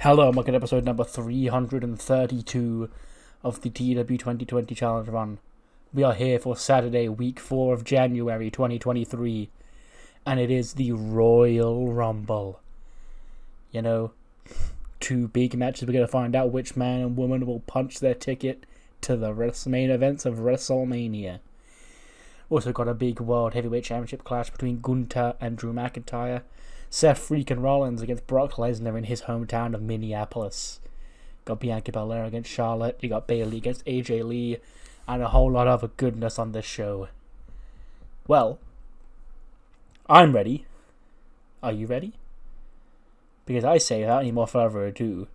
Hello, and welcome to episode number 332 of the TEW 2020 Challenge Run. We are here for Saturday, week 4 of January 2023, and it is the Royal Rumble. You know, two big matches. We're going to find out which man and woman will punch their ticket to the main events of WrestleMania. Also got a big World Heavyweight Championship clash between Gunther and Drew McIntyre. Seth freaking Rollins against Brock Lesnar in his hometown of Minneapolis. Got Bianca Belair against Charlotte. You got Bayley against AJ Lee. And a whole lot of other goodness on this show. Well, I'm ready. Are you ready? Because I say, without any more further ado,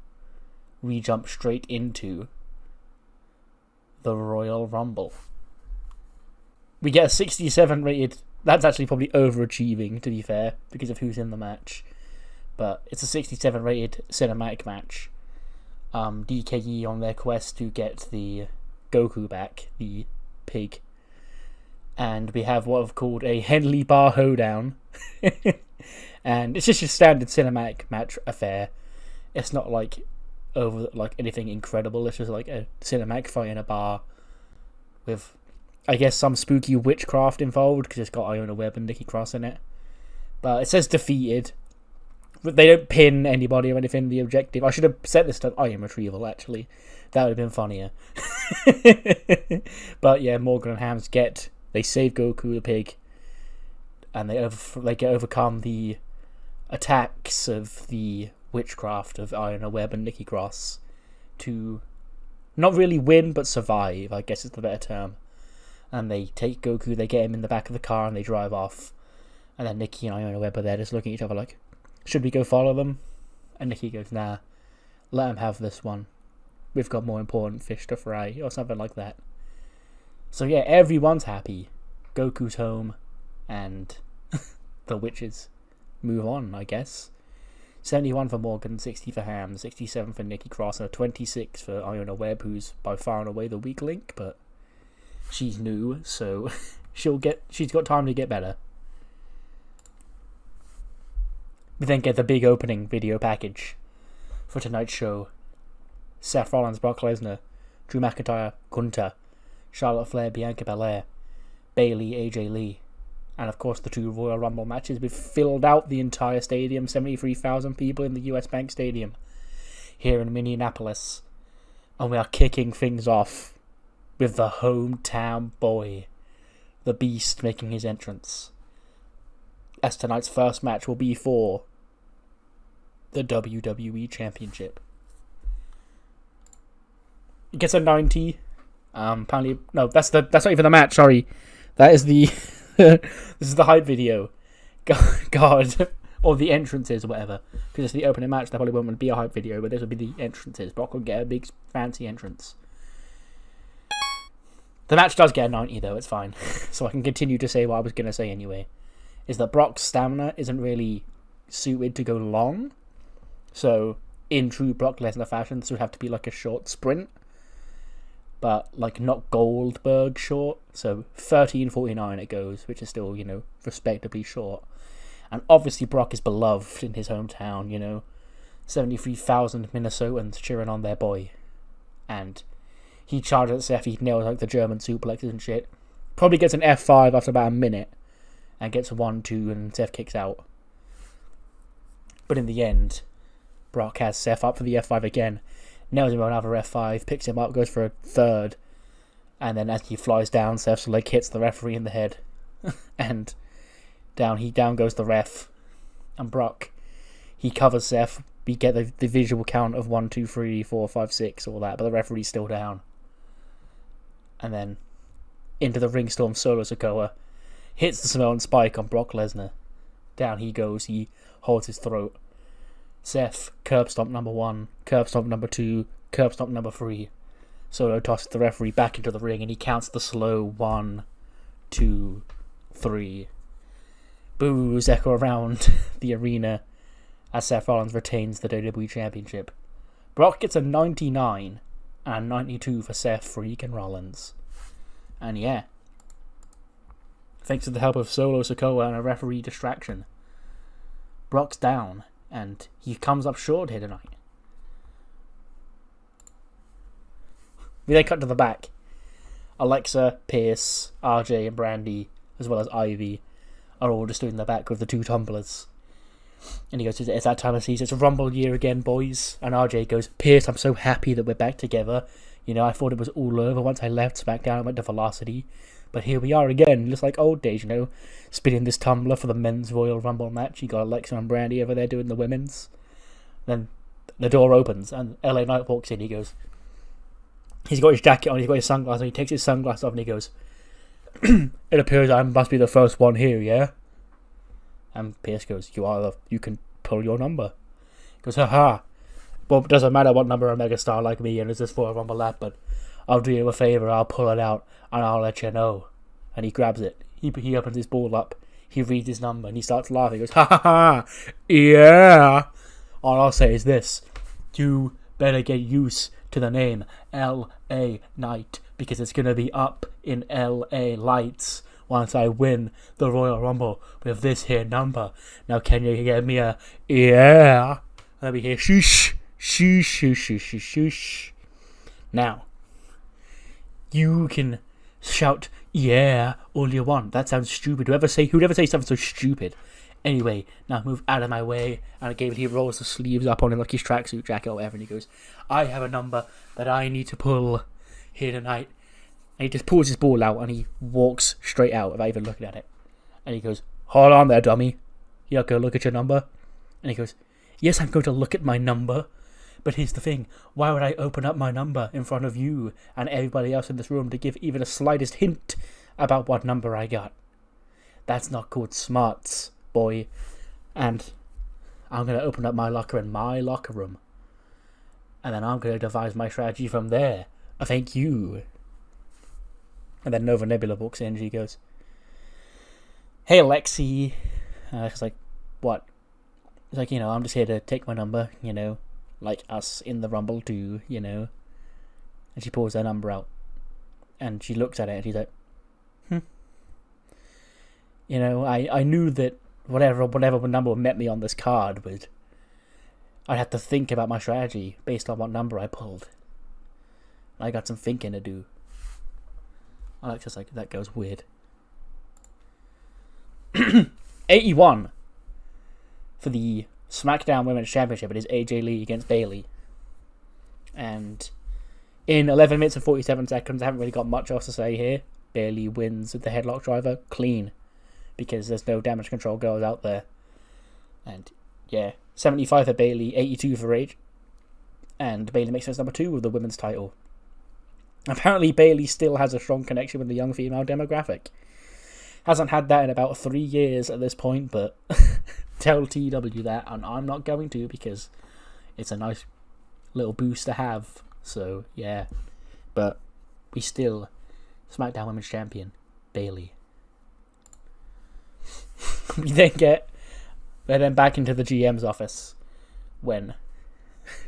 we jump straight into the Royal Rumble. We get a 67 rated. That's actually probably overachieving, to be fair, because of who's in the match. But it's a 67 rated cinematic match. DKE on their quest to get the Goku back, the pig. And we have what I've called a Henley Bar Hoedown. And it's just a standard cinematic match affair. It's not like anything incredible. It's just like a cinematic fight in a bar with, I guess, some spooky witchcraft involved, because it's got Iona Webb and Nikki Cross in it. But it says defeated. But they don't pin anybody or anything. The objective, I should have set this to Iron Retrieval, actually. That would have been funnier. But yeah, Morgan and Hams they save Goku the pig, and they get overcome the attacks of the witchcraft of Iona Webb and Nikki Cross to not really win, but survive, I guess is the better term. And they take Goku, they get him in the back of the car, and they drive off. And then Nikki and Iona Webb are there just looking at each other like, should we go follow them? And Nikki goes, nah, let them have this one. We've got more important fish to fry, or something like that. So yeah, everyone's happy. Goku's home, and the witches move on, I guess. 71 for Morgan, 60 for Ham, 67 for Nikki Cross, and a 26 for Iona Webb, who's by far and away the weak link, but she's new, so she's got time to get better. We then get the big opening video package for tonight's show. Seth Rollins, Brock Lesnar, Drew McIntyre, Gunther, Charlotte Flair, Bianca Belair, Bayley, AJ Lee, and of course the two Royal Rumble matches. We've filled out the entire stadium, 73,000 people in the US Bank Stadium here in Minneapolis, and we are kicking things off with the hometown boy, the Beast, making his entrance, as tonight's first match will be for the WWE Championship. It gets a 90. Apparently, no, that's not even the match. Sorry, that is the this is the hype video. God, or the entrances, or whatever. Because it's the opening match. That probably won't be a hype video, but this will be the entrances. Brock will get a big fancy entrance. The match does get a 90 though, it's fine. So I can continue to say what I was going to say anyway. Is that Brock's stamina isn't really suited to go long. So, in true Brock Lesnar fashion, this would have to be like a short sprint. But, like, not Goldberg short. So, 13:49 it goes, which is still, respectably short. And obviously Brock is beloved in his hometown, 73,000 Minnesotans cheering on their boy. And he charges at Seth, he nails like the German suplexes and shit. Probably gets an F5 after about a minute. And gets a 1-2 and Seth kicks out. But in the end, Brock has Seth up for the F5 again. Nails him on another F5, picks him up, goes for a third. And then as he flies down, Seth's leg hits the referee in the head. And down goes the ref. And Brock, he covers Seth. We get the visual count of 1, 2, 3, 4, 5, 6, all that. But the referee's still down. And then into the ring storm Solo Sikoa. Hits the Samoan spike on Brock Lesnar. Down he goes. He holds his throat. Seth, curb stomp number 1, curb stomp number 2, curb stomp number 3. Solo tosses the referee back into the ring and he counts the slow 1, 2, 3. Boos echo around the arena as Seth Rollins retains the WWE Championship. Brock gets a 99 and a 92 for Seth, Freak, and Rollins. And yeah, thanks to the help of Solo Sikoa and a referee distraction, Brock's down, and he comes up short here tonight. We then cut to the back. Alexa, Pierce, RJ, and Brandy, as well as Ivy, are all just doing the back with the two tumblers. And he goes, it's that time of season. It's a Rumble year again, boys. And RJ goes, Pierce, I'm so happy that we're back together. You know, I thought it was all over once I left SmackDown and went to Velocity. But here we are again, just like old days, you know. Spinning this tumbler for the men's Royal Rumble match. You got Alexa and Brandy over there doing the women's. Then the door opens and LA Knight walks in. He goes, he's got his jacket on, he's got his sunglasses on. He takes his sunglasses off and he goes, it appears I must be the first one here, yeah? And Pierce goes, you can pull your number. He goes, haha. Well, it doesn't matter what number a megastar like me and is this for a Rumble lap, but I'll do you a favour, I'll pull it out and I'll let you know. And he grabs it. He opens his ball up. He reads his number and he starts laughing. He goes, ha ha ha, yeah. All I'll say is this. You better get used to the name L.A. Knight, because it's going to be up in L.A. lights once I win the Royal Rumble with this here number. Now can you get me a yeah? Let me hear shoosh, shoosh, shoosh, shoosh, shoosh. Now, you can shout yeah all you want. That sounds stupid. Who'd ever say something so stupid? Anyway, now move out of my way. And he rolls the sleeves up on him like his tracksuit jacket or whatever, and he goes, I have a number that I need to pull here tonight. And he just pulls his ball out and he walks straight out without even looking at it. And he goes, hold on there, dummy. You're not going to look at your number? And he goes, yes, I'm going to look at my number. But here's the thing, why would I open up my number in front of you and everybody else in this room to give even the slightest hint about what number I got? That's not called smarts, boy. And I'm going to open up my locker in my locker room. And then I'm going to devise my strategy from there. Thank you. And then Nova Nebula walks in and she goes, hey, Lexi. It's like, what? It's like, I'm just here to take my number, like us in the Rumble too, And she pulls her number out. And she looks at it and she's like, I knew that whatever number met me on this card I'd have to think about my strategy based on what number I pulled. I got some thinking to do. Alexa's like, that goes weird. 81 for the SmackDown Women's Championship. It is AJ Lee against Bayley. And in 11 minutes and 47 seconds, I haven't really got much else to say here. Bayley wins with the headlock driver clean, because there's no damage control girls out there. And yeah, 75 for Bayley, 82 for Rage. And Bayley makes sense number 2 with the women's title. Apparently Bayley still has a strong connection with the young female demographic. Hasn't had that in about 3 years at this point, but tell TEW that, and I'm not going to, because it's a nice little boost to have. So yeah, but we still SmackDown Women's Champion Bayley. We're then back into the GM's office when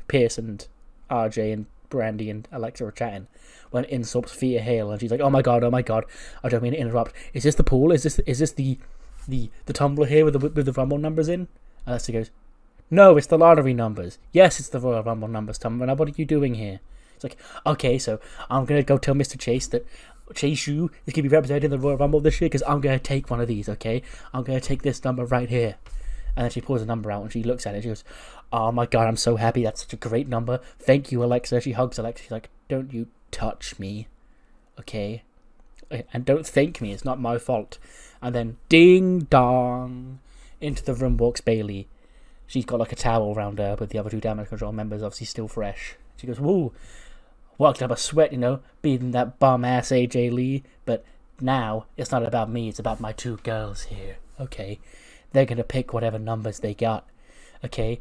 Pierce and RJ and Brandy and Alexa are chatting, when in stops Thea Hale and she's like, oh my god, I don't mean to interrupt. Is this the pool? Is this the tumbler here with the Rumble numbers in? Alexa goes, no, it's the lottery numbers. Yes, it's the Royal Rumble numbers, Tom. What are you doing here? It's like, okay, so I'm going to go tell Mr. Chase that Chase Yu is going to be represented in the Royal Rumble this year, because I'm going to take one of these, okay? I'm going to take this number right here. And then she pulls a number out and she looks at it. She goes, oh my god, I'm so happy. That's such a great number. Thank you, Alexa. She hugs Alexa. She's like, don't you touch me, okay? And don't thank me. It's not my fault. And then ding dong, into the room walks Bayley. She's got like a towel around her with the other 2 damage control members, obviously still fresh. She goes, woo, worked up a sweat, beating that bum ass AJ Lee. But now it's not about me. It's about my 2 girls here, okay? They're going to pick whatever numbers they got, okay?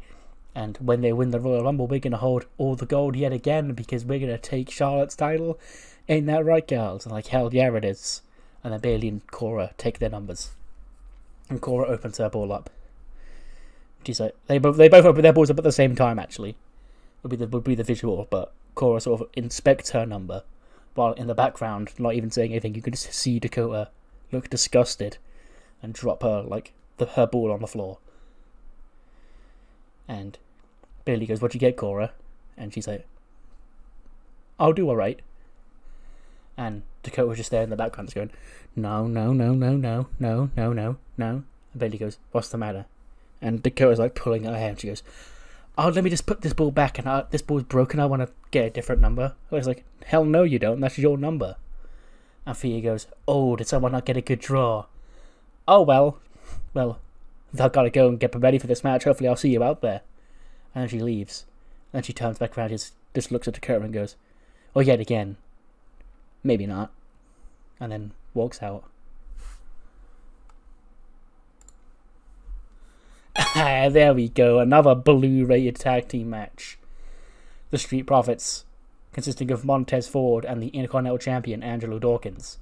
And when they win the Royal Rumble, we're going to hold all the gold yet again, because we're going to take Charlotte's title. Ain't that right, girls? And like, hell yeah, it is. And then Bayley and Cora take their numbers. And Cora opens her ball up. She's like, they both open their balls up at the same time, actually. Would be the visual, but Cora sort of inspects her number, while in the background, not even saying anything, you can just see Dakota look disgusted and drop her, her ball on the floor. And Bayley goes, what'd you get, Cora? And she's like, I'll do alright. And Dakota was just there in the background just going, no, no, no, no, no, no, no, no, no. And Bailey goes, what's the matter? And Dakota's like pulling her hair and she goes, oh, let me just put this ball back and this ball's broken. I want to get a different number. I was like, hell no you don't. That's your number. And Thea goes, oh, did someone not get a good draw? Oh, well, I've got to go and get ready for this match. Hopefully I'll see you out there. And then she leaves. And then she turns back around, just looks at Dakota and goes, oh, yet again. Maybe not. And then walks out. There we go. Another blue-rated tag team match. The Street Profits, consisting of Montez Ford and the Intercontinental Champion Angelo Dawkins,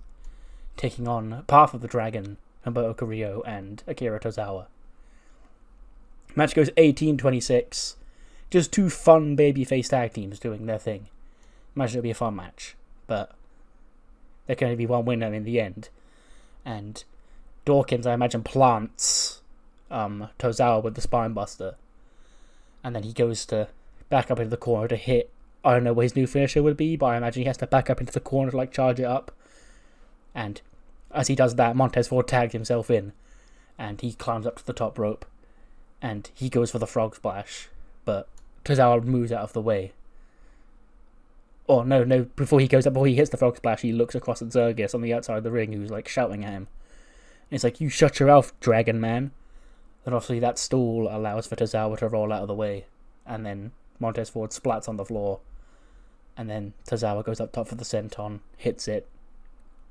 taking on Path of the Dragon, Humberto Carrillo, and Akira Tozawa. Match goes 18-26. Just two fun babyface tag teams doing their thing. Imagine it'll be a fun match, but there can only be one winner in the end. And Dawkins, I imagine, plants Tozawa with the spine buster, and then he goes to back up into the corner to hit. I don't know what his new finisher would be, but I imagine he has to back up into the corner to like charge it up. And as he does that, Montez Ford tags himself in, and he climbs up to the top rope, and he goes for the frog splash, but Tozawa moves out of the way. Oh no! Before he hits the frog splash, he looks across at Zergis on the outside of the ring, who's like shouting at him. And he's like, "You shut your mouth, Dragon Man." And obviously that stall allows for Tozawa to roll out of the way, and then Montez Ford splats on the floor, and then Tozawa goes up top for the senton, hits it.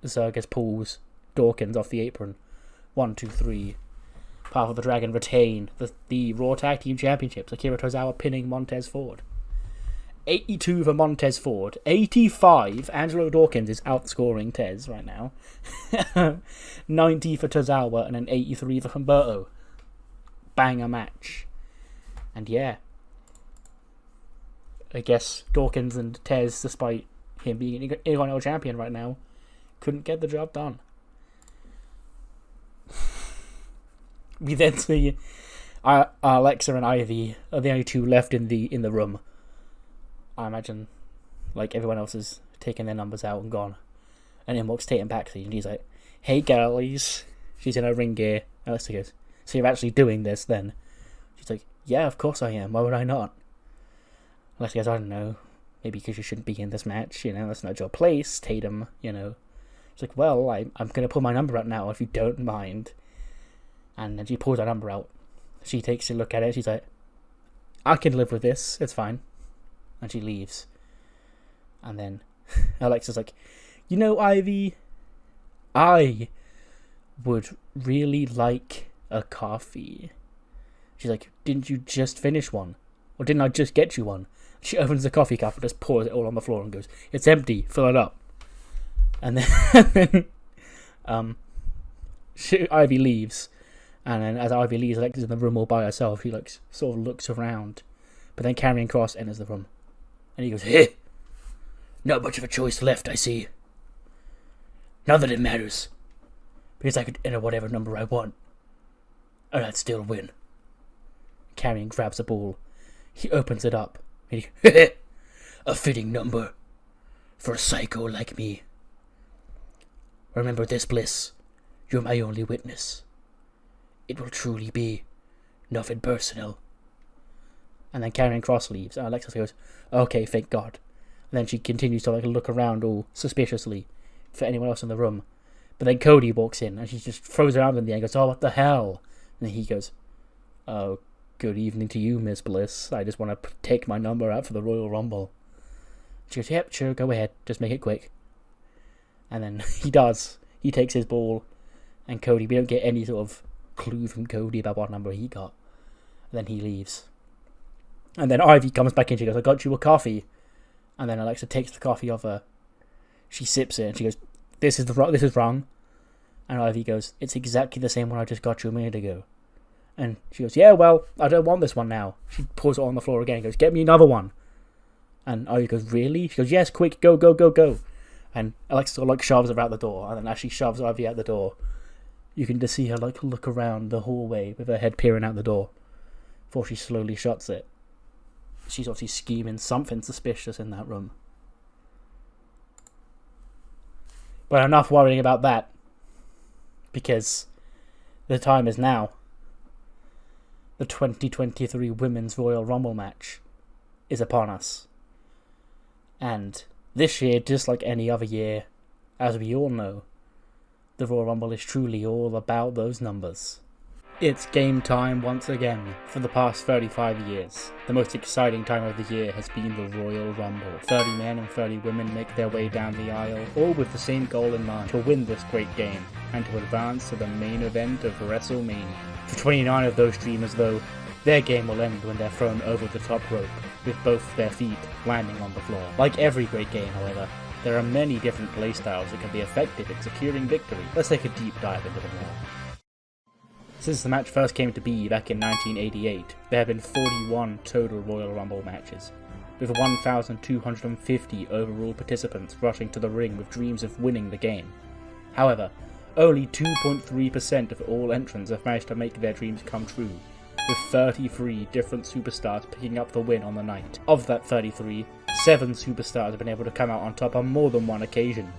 Zergis pulls Dawkins off the apron. 1, 2, 3. Path of the Dragon retain the Raw Tag Team Championships. Akira Tozawa pinning Montez Ford. 82 for Montez Ford. 85. Angelo Dawkins is outscoring Tez right now. 90 for Tozawa and an 83 for Humberto. Banger match. And yeah, I guess Dawkins and Tez, despite him being an Intercontinental Champion right now, couldn't get the job done. We then see Alexa and Ivy are the only two left in the room. I imagine, like, everyone else has taken their numbers out and gone. And then walks Tatum Paxley, and he's like, "Hey girlies," she's in her ring gear. Alexa goes, "So you're actually doing this then?" She's like, "Yeah, of course I am. Why would I not?" Alexa goes, "I don't know. Maybe because you shouldn't be in this match. That's not your place, Tatum. She's like, "Well, I'm going to pull my number out now if you don't mind." And then she pulls her number out. She takes a look at it. She's like, "I can live with this. It's fine." And she leaves. And then Alexa's like, "Ivy, I would really like a coffee." She's like, "Didn't you just finish one? Or didn't I just get you one?" She opens the coffee cup and just pours it all on the floor and goes, "It's empty, fill it up." And then Ivy leaves. And then as Ivy leaves, Alexa's in the room all by herself. She sort of looks around. But then Karrion Kross enters the room. And he goes, "Hey, not much of a choice left, I see. Not that it matters. Because I could enter whatever number I want. And I'd still win." Karrion grabs a ball. He opens it up. And he, "A fitting number for a psycho like me. Remember this, Bliss. You're my only witness. It will truly be nothing personal." And then Karrion Kross leaves. And Alexa goes, "Okay, thank God." And then she continues to look around all suspiciously for anyone else in the room. But then Cody walks in and she just throws her arms in the air and goes, "Oh, what the hell?" And he goes, "Oh, good evening to you, Miss Bliss. I just want to take my number out for the Royal Rumble." She goes, "Yep, sure, go ahead. Just make it quick." And then he does. He takes his ball. And Cody, we don't get any sort of clue from Cody about what number he got. And then he leaves. And then Ivy comes back in. She goes, "I got you a coffee." And then Alexa takes the coffee off her. She sips it and she goes, This is wrong." And Ivy goes, "It's exactly the same one I just got you a minute ago." And she goes, "Yeah, well, I don't want this one now." She pours it on the floor again and goes, "Get me another one." And Ivy goes, "Really?" She goes, "Yes, quick, go, go, go, go." And Alexa sort of shoves her out the door. And then as she shoves Ivy out the door, you can just see her look around the hallway with her head peering out the door before she slowly shuts it. She's obviously scheming something suspicious in that room. But enough worrying about that, because the time is now. The 2023 Women's Royal Rumble match is upon us. And this year, just like any other year, as we all know, the Royal Rumble is truly all about those numbers. It's game time once again. For the past 35 years, the most exciting time of the year has been the Royal Rumble. 30 men and 30 women make their way down the aisle, all with the same goal in mind: to win this great game, and to advance to the main event of WrestleMania. For 29 of those dreamers, though, their game will end when they're thrown over the top rope, with both their feet landing on the floor. Like every great game, however, there are many different playstyles that can be effective in securing victory. Let's take a deep dive into them all. Since the match first came to be back in 1988, there have been 41 total Royal Rumble matches, with 1,250 overall participants rushing to the ring with dreams of winning the game. However, only 2.3% of all entrants have managed to make their dreams come true, with 33 different superstars picking up the win on the night. Of that 33, 7 superstars have been able to come out on top on more than one occasion,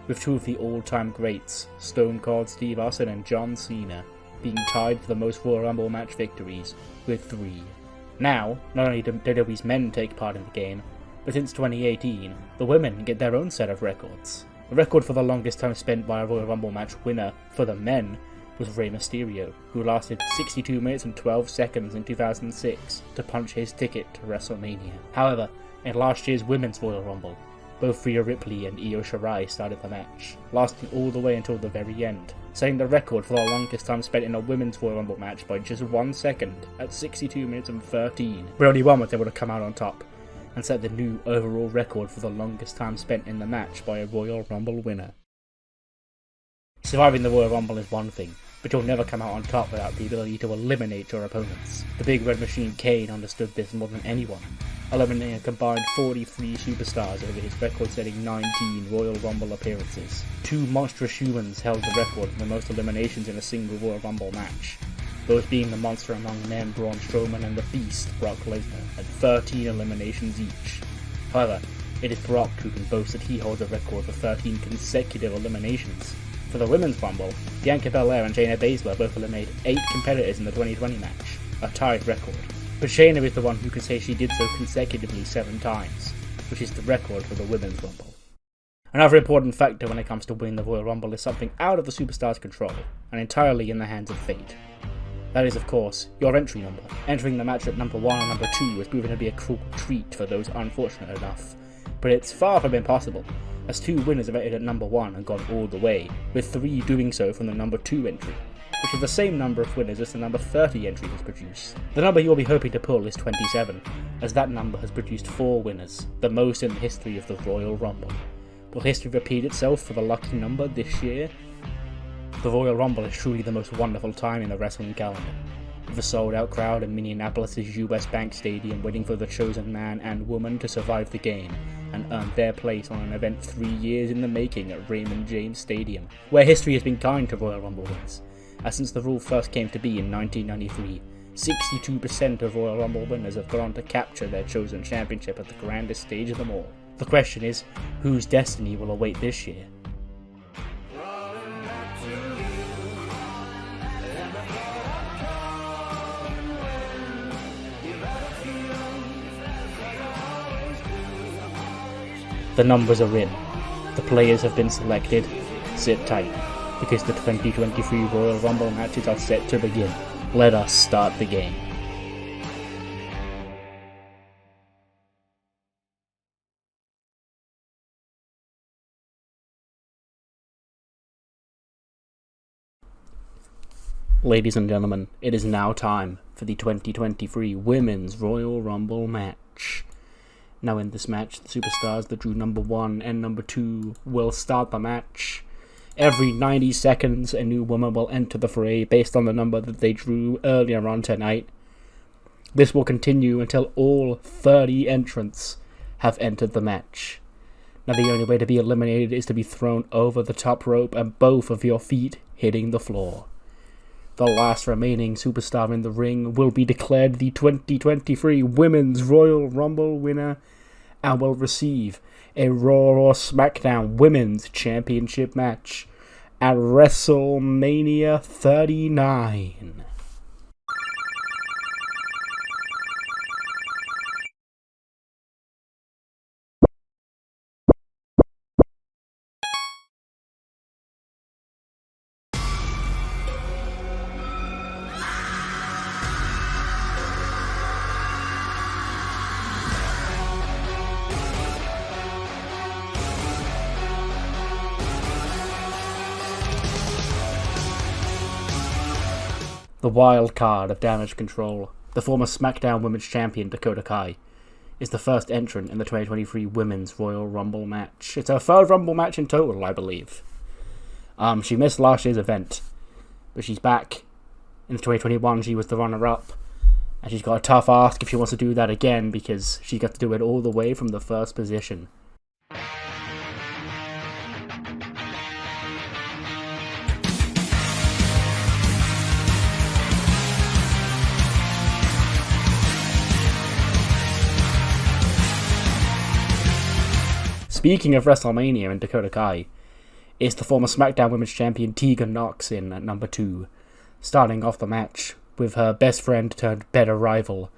with 2 of the all-time greats, Stone Cold Steve Austin and John Cena, being tied for the most Royal Rumble match victories, with 3. Now, not only do WWE's men take part in the game, but since 2018, the women get their own set of records. The record for the longest time spent by a Royal Rumble match winner for the men was Rey Mysterio, who lasted 62 minutes and 12 seconds in 2006 to punch his ticket to WrestleMania. However, in last year's Women's Royal Rumble, both Rhea Ripley and Io Shirai started the match, lasting all the way until the very end, setting the record for the longest time spent in a Women's Royal Rumble match by just 1 second at 62 minutes and 13, where only one was able to come out on top, and set the new overall record for the longest time spent in the match by a Royal Rumble winner. Surviving the Royal Rumble is one thing, but you'll never come out on top without the ability to eliminate your opponents. The Big Red Machine Kane understood this more than anyone, eliminating a combined 43 superstars over his record-setting 19 Royal Rumble appearances. 2 monstrous humans held the record for the most eliminations in a single Royal Rumble match, those being the monster among men Braun Strowman and the Beast Brock Lesnar, at 13 eliminations each. However, it is Brock who can boast that he holds a record for 13 consecutive eliminations. For the Women's Rumble, Bianca Belair and Shayna Baszler both eliminated 8 competitors in the 2020 match, a tied record. But Shayna is the one who can say she did so consecutively 7 times, which is the record for the Women's Rumble. Another important factor when it comes to winning the Royal Rumble is something out of the superstar's control, and entirely in the hands of fate. That is, of course, your entry number. Entering the match at number 1 or number 2 has proven to be a cruel treat for those unfortunate enough, but it's far from impossible, as 2 winners have entered at number 1 and gone all the way, with 3 doing so from the number 2 entry, which is the same number of winners as the number 30 entry has produced. The number you'll be hoping to pull is 27, as that number has produced 4 winners, the most in the history of the Royal Rumble. Will history repeat itself for the lucky number this year? The Royal Rumble is truly the most wonderful time in the wrestling calendar, with a sold-out crowd in Minneapolis' US Bank Stadium waiting for the chosen man and woman to survive the game and earn their place on an event 3 years in the making at Raymond James Stadium, where history has been kind to Royal Rumble wins, as since the rule first came to be in 1993, 62% of Royal Rumble winners have gone on to capture their chosen championship at the grandest stage of them all. The question is, whose destiny will await this year? The numbers are in. The players have been selected. Sit tight, because the 2023 Royal Rumble matches are set to begin. Let us start the game. Ladies and gentlemen, it is now time for the 2023 Women's Royal Rumble match. Now in this match, the superstars that drew number 1 and number 2 will start the match. Every 90 seconds, a new woman will enter the fray based on the number that they drew earlier on tonight. This will continue until all 30 entrants have entered the match. Now the only way to be eliminated is to be thrown over the top rope and both of your feet hitting the floor. The last remaining superstar in the ring will be declared the 2023 Women's Royal Rumble winner and will receive a Raw or SmackDown Women's Championship match at WrestleMania 39. The wild card of Damage Control, the former SmackDown Women's Champion Dakota Kai, is the first entrant in the 2023 Women's Royal Rumble match. It's her third Rumble match in total, I believe. She missed last year's event, but she's back. In 2021, she was the runner-up, and she's got a tough ask if she wants to do that again, because she got to do it all the way from the first position. Speaking of WrestleMania and Dakota Kai, is the former SmackDown Women's Champion Tegan Nox in at number 2, starting off the match with her best friend turned better rival,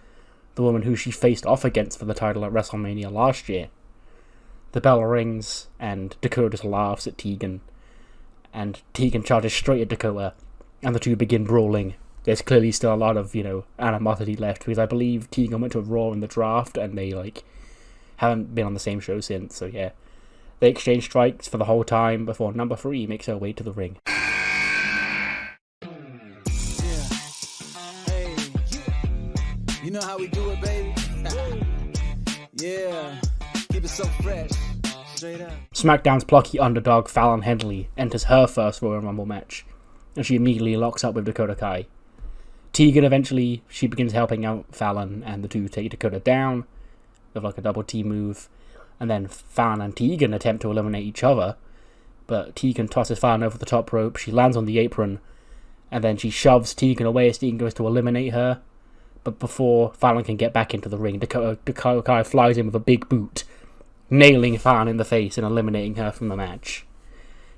the woman who she faced off against for the title at WrestleMania last year. The bell rings, and Dakota just laughs at Tegan, and Tegan charges straight at Dakota, and the two begin brawling. There's clearly still a lot of, animosity left, because I believe Tegan went to Raw in the draft, and they, haven't been on the same show since, so yeah. They exchange strikes for the whole time before number 3 makes her way to the ring. Hey, you know how we do it, baby? Yeah, keep it so fresh. Straight up. SmackDown's plucky underdog Fallon Henley enters her first Royal Rumble match, and she immediately locks up with Dakota Kai. Tegan eventually, she begins helping out Fallon, and the two take Dakota down with a double T move, and then Fallon and Tegan attempt to eliminate each other, but Tegan tosses Fallon over the top rope, she lands on the apron, and then she shoves Tegan away as Tegan goes to eliminate her, but before Fallon can get back into the ring, Dakota Kai flies in with a big boot, nailing Fallon in the face and eliminating her from the match.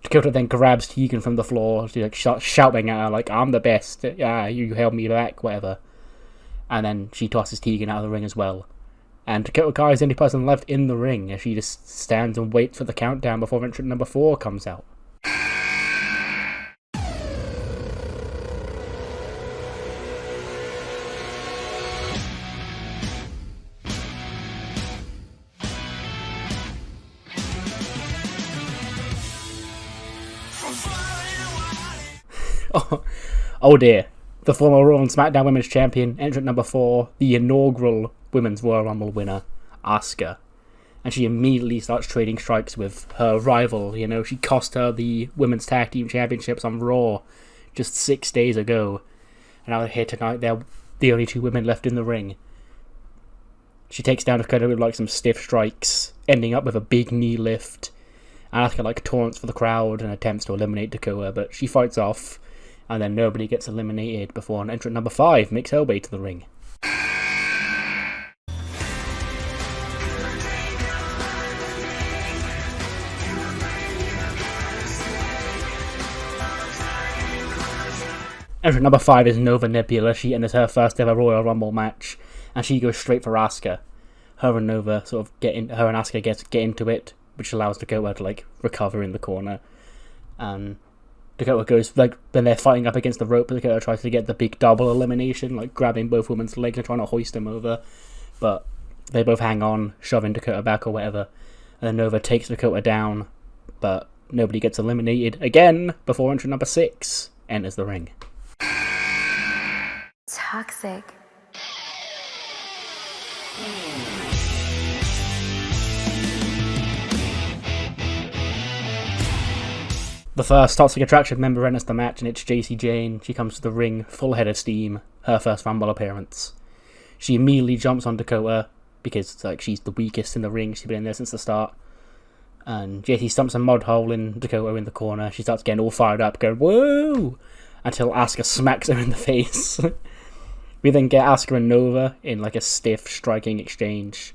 Dakota then grabs Tegan from the floor, she starts shouting at her I'm the best, you held me back, whatever, and then she tosses Tegan out of the ring as well. And Dakota Kai is the only person left in the ring as she just stands and waits for the countdown before entrant number 4 comes out. Oh dear. The former Raw and SmackDown Women's Champion, entrant number 4, the inaugural Women's Royal Rumble winner, Asuka. And she immediately starts trading strikes with her rival. She cost her the Women's Tag Team Championships on Raw just 6 days ago. And now they're here tonight, they're the only 2 women left in the ring. She takes down Dakota with some stiff strikes, ending up with a big knee lift. And Asuka taunts for the crowd and attempts to eliminate Dakota, but she fights off. And then nobody gets eliminated before an entrant number 5 makes her way to the ring. Entrant number 5 is Nova Nebula. She enters her first ever Royal Rumble match, and she goes straight for Asuka. Her and Nova her and Asuka get into it, which allows Dakota to recover in the corner. Dakota goes, when they're fighting up against the rope, Dakota tries to get the big double elimination, grabbing both women's legs and trying to hoist them over, but they both hang on, shoving Dakota back or whatever, and then Nova takes Dakota down, but nobody gets eliminated again before entrant number 6 enters the ring. Toxic. The first Toxic Attraction member enters the match, and it's JC Jane. She comes to the ring, full head of steam, her first Rumble appearance. She immediately jumps on Dakota, because she's the weakest in the ring, she's been in there since the start. And JC stumps a mud hole in Dakota in the corner, she starts getting all fired up, going, whoa! Until Asuka smacks her in the face. We then get Asuka and Nova in a stiff striking exchange,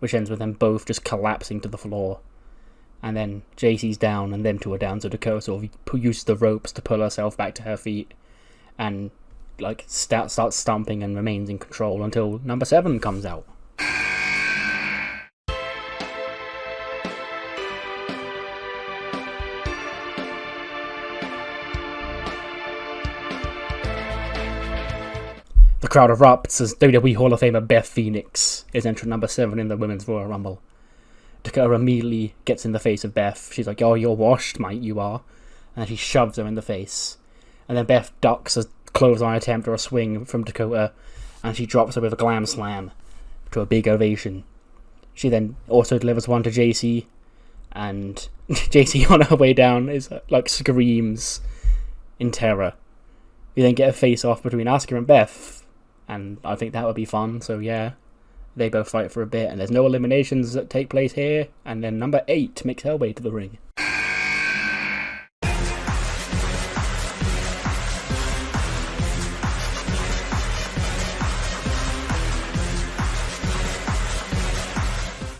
which ends with them both just collapsing to the floor. And then JC's down, and them two are down, so Dakota sort of uses the ropes to pull herself back to her feet, and like starts stomping and remains in control until number 7 comes out. The crowd erupts as WWE Hall of Famer Beth Phoenix is entrant number 7 in the Women's Royal Rumble. Dakota immediately gets in the face of Beth. She's like, "Oh, you're washed, mate, you are." And she shoves her in the face. And then Beth ducks a clothesline attempt or a swing from Dakota, and she drops her with a glam slam to a big ovation. She then also delivers one to JC, and JC on her way down is like screams in terror. We then get a face-off between Asuka and Beth, and I think that would be fun, so yeah. They both fight for a bit, and there's no eliminations that take place here, and then number 8 makes her way to the ring.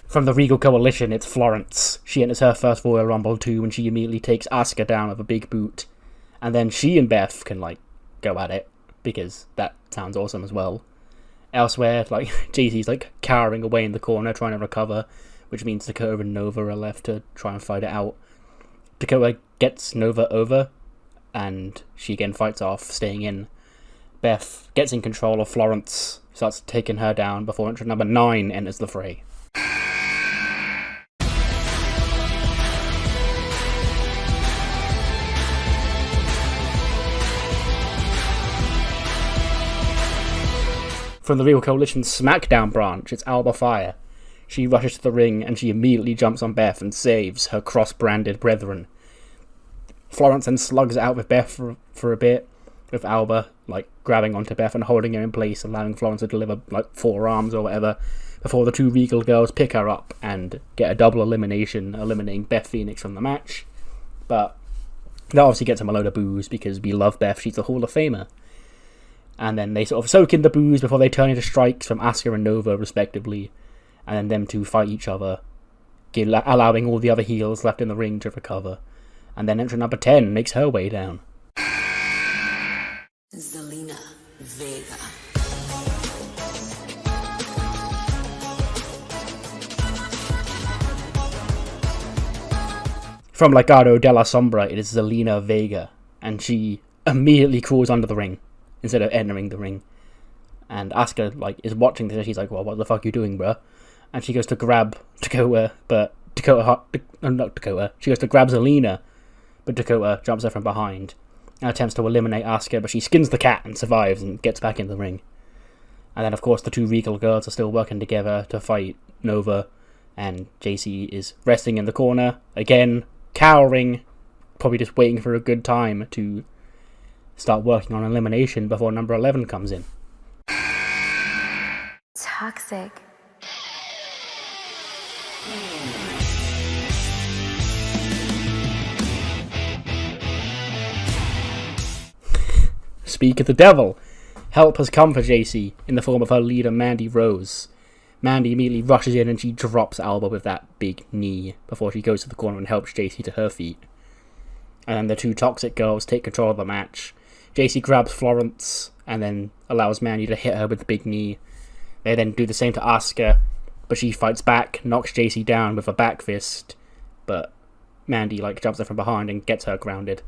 From the Regal Coalition, it's Florence. She enters her first Royal Rumble too, and she immediately takes Asuka down with a big boot. And then she and Beth can, go at it, because that sounds awesome as well. Elsewhere, JC's cowering away in the corner trying to recover, which means Dakota and Nova are left to try and fight it out. Dakota gets Nova over, and she again fights off, staying in. Beth gets in control of Florence, starts taking her down before entrant number 9 enters the fray. From the Real Coalition's SmackDown branch, it's Alba Fire. She rushes to the ring and she immediately jumps on Beth and saves her cross-branded brethren. Florence then slugs it out with Beth for a bit, with Alba grabbing onto Beth and holding her in place, allowing Florence to deliver 4 arms or whatever, before the 2 Regal girls pick her up and get a double elimination, eliminating Beth Phoenix from the match. But that obviously gets them a load of boos because we love Beth, she's a Hall of Famer. And then they sort of soak in the boos before they turn into strikes from Asuka and Nova, respectively. And then them two fight each other, allowing all the other heels left in the ring to recover. And then entrant number 10 makes her way down. Zelina Vega. From Legado de la Sombra, it is Zelina Vega. And she immediately crawls under the ring instead of entering the ring. And Asuka, is watching this, and she's like, "Well, what the fuck are you doing, bruh?" And she goes to grab Dakota, but she goes to grab Zelina, but Dakota jumps her from behind and attempts to eliminate Asuka, but she skins the cat and survives and gets back in the ring. And then, of course, the 2 Regal girls are still working together to fight Nova, and JC is resting in the corner, again, cowering, probably just waiting for a good time to start working on elimination before number 11 comes in. Toxic. Speak of the devil. Help has come for JC in the form of her leader Mandy Rose. Mandy immediately rushes in and she drops Alba with that big knee before she goes to the corner and helps JC to her feet. And then the 2 Toxic girls take control of the match. JC grabs Florence and then allows Mandy to hit her with the big knee. They then do the same to Asuka, but she fights back, knocks JC down with a back fist, but Mandy jumps her from behind and gets her grounded.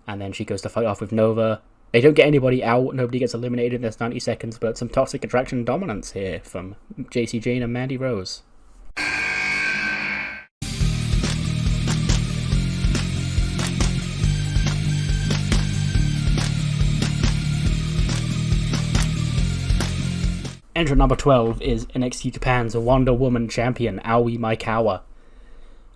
And then she goes to fight off with Nova. They don't get anybody out, nobody gets eliminated in this 90 seconds, but some Toxic Attraction dominance here from JC Jane and Mandy Rose. Entrant number 12 is NXT Japan's Wonder Woman champion, Aoi Maikawa.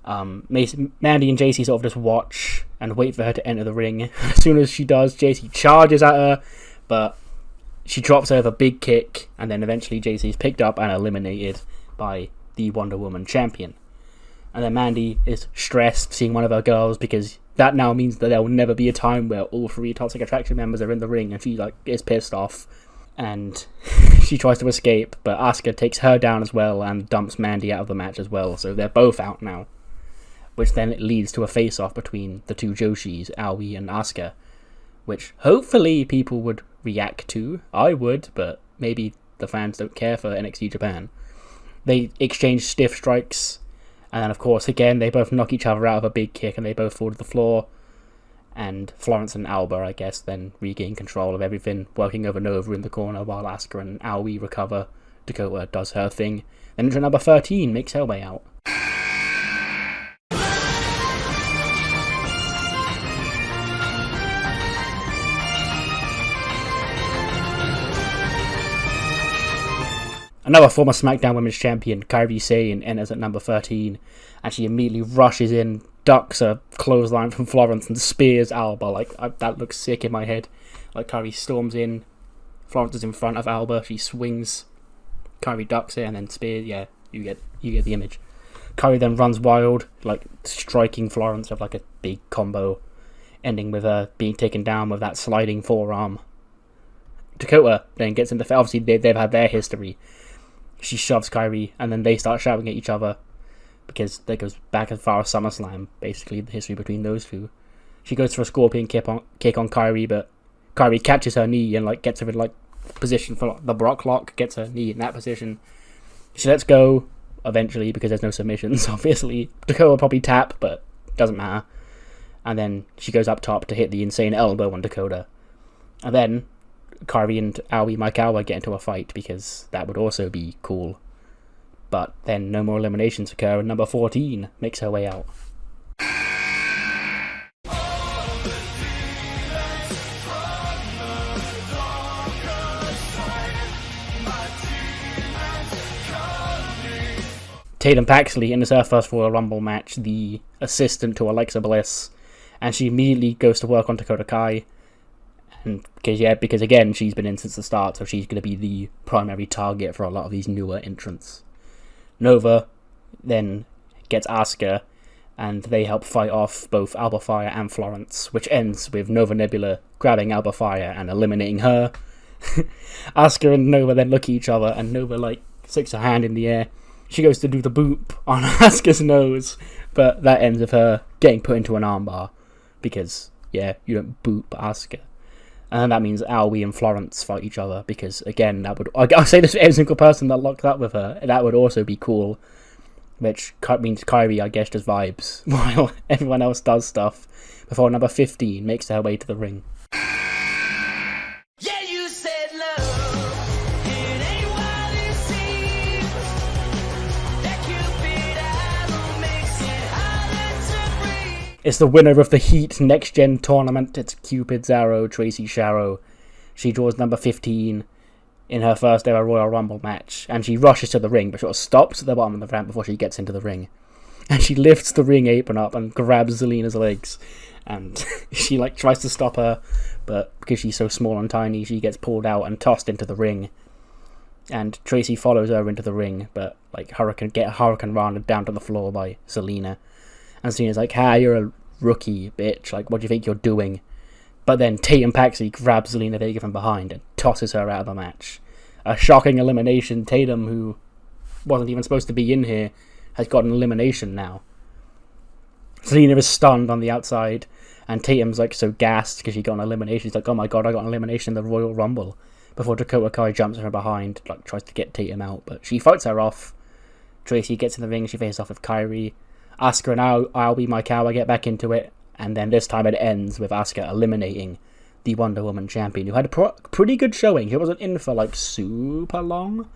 Mandy and JC sort of just watch and wait for her to enter the ring. As soon as she does, JC charges at her, but she drops her with a big kick, and then eventually JC is picked up and eliminated by the Wonder Woman champion. And then Mandy is stressed seeing one of her girls, because that now means that there will never be a time where all 3 Toxic Attraction members are in the ring, and she is pissed off. And she tries to escape, but Asuka takes her down as well and dumps Mandy out of the match as well, so they're both out now. Which then it leads to a face-off between the two Joshis, Aoi and Asuka, which hopefully people would react to. I would, but maybe the fans don't care for NXT Japan. They exchange stiff strikes, and then of course again they both knock each other out of a big kick and they both fall to the floor. And Florence and Alba, I guess, then regain control of everything, working over Nova in the corner while Asuka and Aoi recover. Dakota does her thing. Then entry number 13 makes her way out. Another former SmackDown Women's Champion, Kairi Sane, enters at number 13, and she immediately rushes in, ducks a clothesline from Florence, and spears Alba. That looks sick in my head. Kairi storms in, Florence is in front of Alba, she swings, Kairi ducks it, and then spears. Yeah, you get the image. Kairi then runs wild, striking Florence with a big combo, ending with her being taken down with that sliding forearm. Dakota then gets into... Obviously, they've had their history. She shoves Kairi, and then they start shouting at each other, because that goes back as far as SummerSlam, basically, the history between those two. She goes for a scorpion kick on Kairi, but Kairi catches her knee and gets her in position for the Brock lock, gets her knee in that position. She lets go, eventually, because there's no submissions, obviously. Dakota will probably tap, but doesn't matter. And then she goes up top to hit the insane elbow on Dakota. And then Kairi and Aoi Maikawa get into a fight, because that would also be cool. But then no more eliminations occur, and number 14 makes her way out. Tatum Paxley enters her first Royal Rumble match, the assistant to Alexa Bliss, and she immediately goes to work on Dakota Kai. And because again, she's been in since the start, so she's going to be the primary target for a lot of these newer entrants. Nova then gets Asuka, and they help fight off both Alba Fire and Florence, which ends with Nova Nebula grabbing Alba Fire and eliminating her. Asuka and Nova then look at each other, and Nova sticks her hand in the air. She goes to do the boop on Asuka's nose, but that ends with her getting put into an armbar, because you don't boop Asuka. And that means Aoi and Florence fight each other, because, again, I'll say this to every single person that locked up with her, that would also be cool, which means Kairi, I guess, does vibes, while everyone else does stuff, before number 15 makes her way to the ring. Yeah, you said love, it ain't what it seems. That Cupid arrow makes it harder to breathe. It's the winner of the Heat Next Gen tournament. It's Cupid's arrow, Tracy Sharrow. She draws number 15 in her first ever Royal Rumble match, and she rushes to the ring, but sort of stops at the bottom of the ramp before she gets into the ring. And she lifts the ring apron up and grabs Zelina's legs, and she tries to stop her, but because she's so small and tiny, she gets pulled out and tossed into the ring. And Tracy follows her into the ring, but Hurricane Rana down to the floor by Zelina. And Cena's you're a rookie, bitch. What do you think you're doing? But then Tatum Paxley grabs Zelina Vega from behind and tosses her out of the match. A shocking elimination. Tatum, who wasn't even supposed to be in here, has got an elimination now. Zelina is stunned on the outside, and Tatum's so gassed because she got an elimination. She's oh my god, I got an elimination in the Royal Rumble. Before Dakota Kai jumps her from behind, tries to get Tatum out, but she fights her off. Tracy gets in the ring, she faces off with Kairi. Asuka and Aoi Maikawa get back into it, and then this time it ends with Asuka eliminating the Wonder Woman champion, who had a pretty good showing. She wasn't in for super long,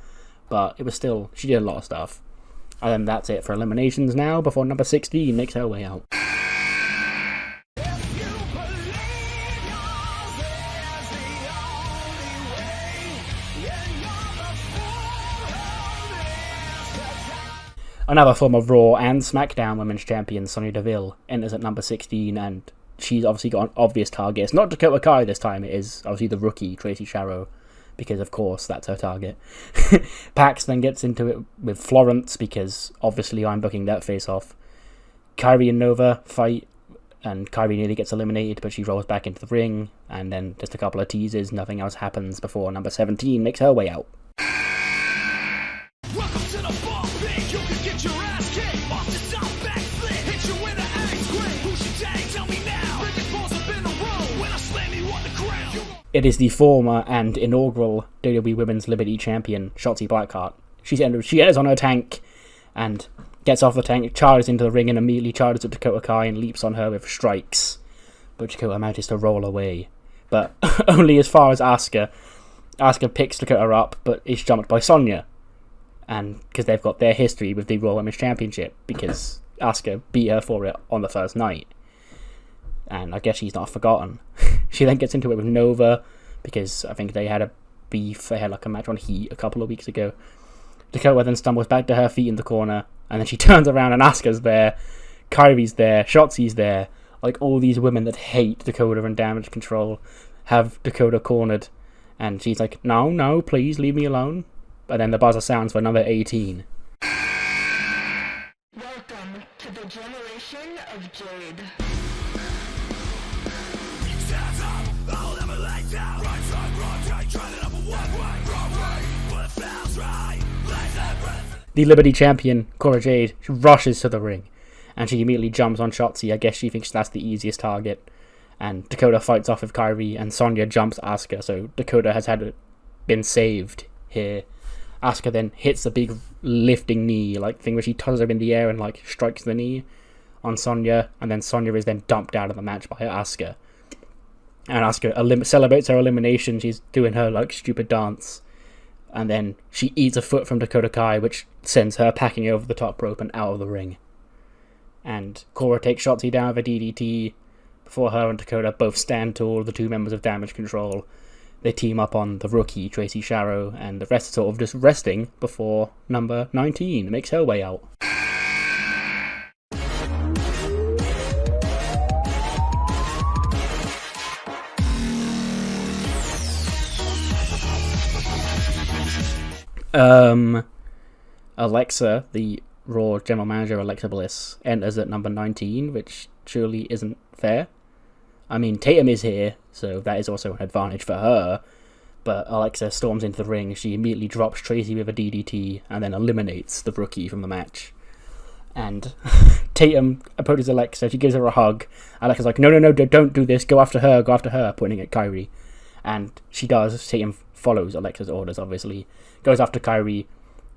but it was still, she did a lot of stuff. And then that's it for eliminations now, before number 16 makes her way out. Another former Raw and SmackDown Women's Champion, Sonya Deville, enters at number 16, and she's obviously got an obvious target. It's not Dakota Kai this time, it is obviously the rookie, Tracy Sharrow, because of course that's her target. Pax then gets into it with Florence, because obviously I'm booking that face-off. Kairi and Nova fight, and Kairi nearly gets eliminated, but she rolls back into the ring, and then just a couple of teases, nothing else happens before number 17 makes her way out. it is the former and inaugural WWE Women's Liberty Champion, Shotzi Blackheart. She enters on her tank and gets off the tank, charges into the ring, and immediately charges at Dakota Kai and leaps on her with strikes. But Dakota manages to roll away. But only as far as Asuka. Asuka picks Dakota up, but is jumped by Sonya. And because they've got their history with the Raw Women's Championship, because Asuka beat her for it on the first night. And I guess she's not forgotten. She then gets into it with Nova, because I think they had a beef, they had like a match on Heat a couple of weeks ago. Dakota then stumbles back to her feet in the corner, and then she turns around and Asuka's there, Kairi's there, Shotzi's there. Like, all these women that hate Dakota and Damage Control have Dakota cornered, and she's like, no, please, leave me alone. And then the buzzer sounds for number 18. Welcome to the generation of Jade. The Liberty Champion, Cora Jade, she rushes to the ring, and she immediately jumps on Shotzi. I guess she thinks that's the easiest target. And Dakota fights off with Kairi, and Sonya jumps Asuka, so Dakota has been saved here. Asuka then hits a big lifting knee, like thing where she tosses her in the air and like strikes the knee on Sonya, and then Sonya is then dumped out of the match by Asuka. And Asuka celebrates her elimination. She's doing her like stupid dance, and then she eats a foot from Dakota Kai, which sends her packing over the top rope and out of the ring. And Cora takes Shotzi down with a DDT. Before her and Dakota both stand tall, the two members of Damage Control. They team up on the rookie, Tracy Sharrow, and the rest are sort of just resting before number 19 makes her way out. Alexa, the Raw General Manager, Alexa Bliss, enters at number 19, which surely isn't fair. I mean, Tatum is here, so that is also an advantage for her, but Alexa storms into the ring. She immediately drops Tracy with a DDT, and then eliminates the rookie from the match. And Tatum approaches Alexa, she gives her a hug. Alexa's like, no, don't do this, go after her, pointing at Kairi. And she does. Tatum follows Alexa's orders, obviously, goes after Kairi,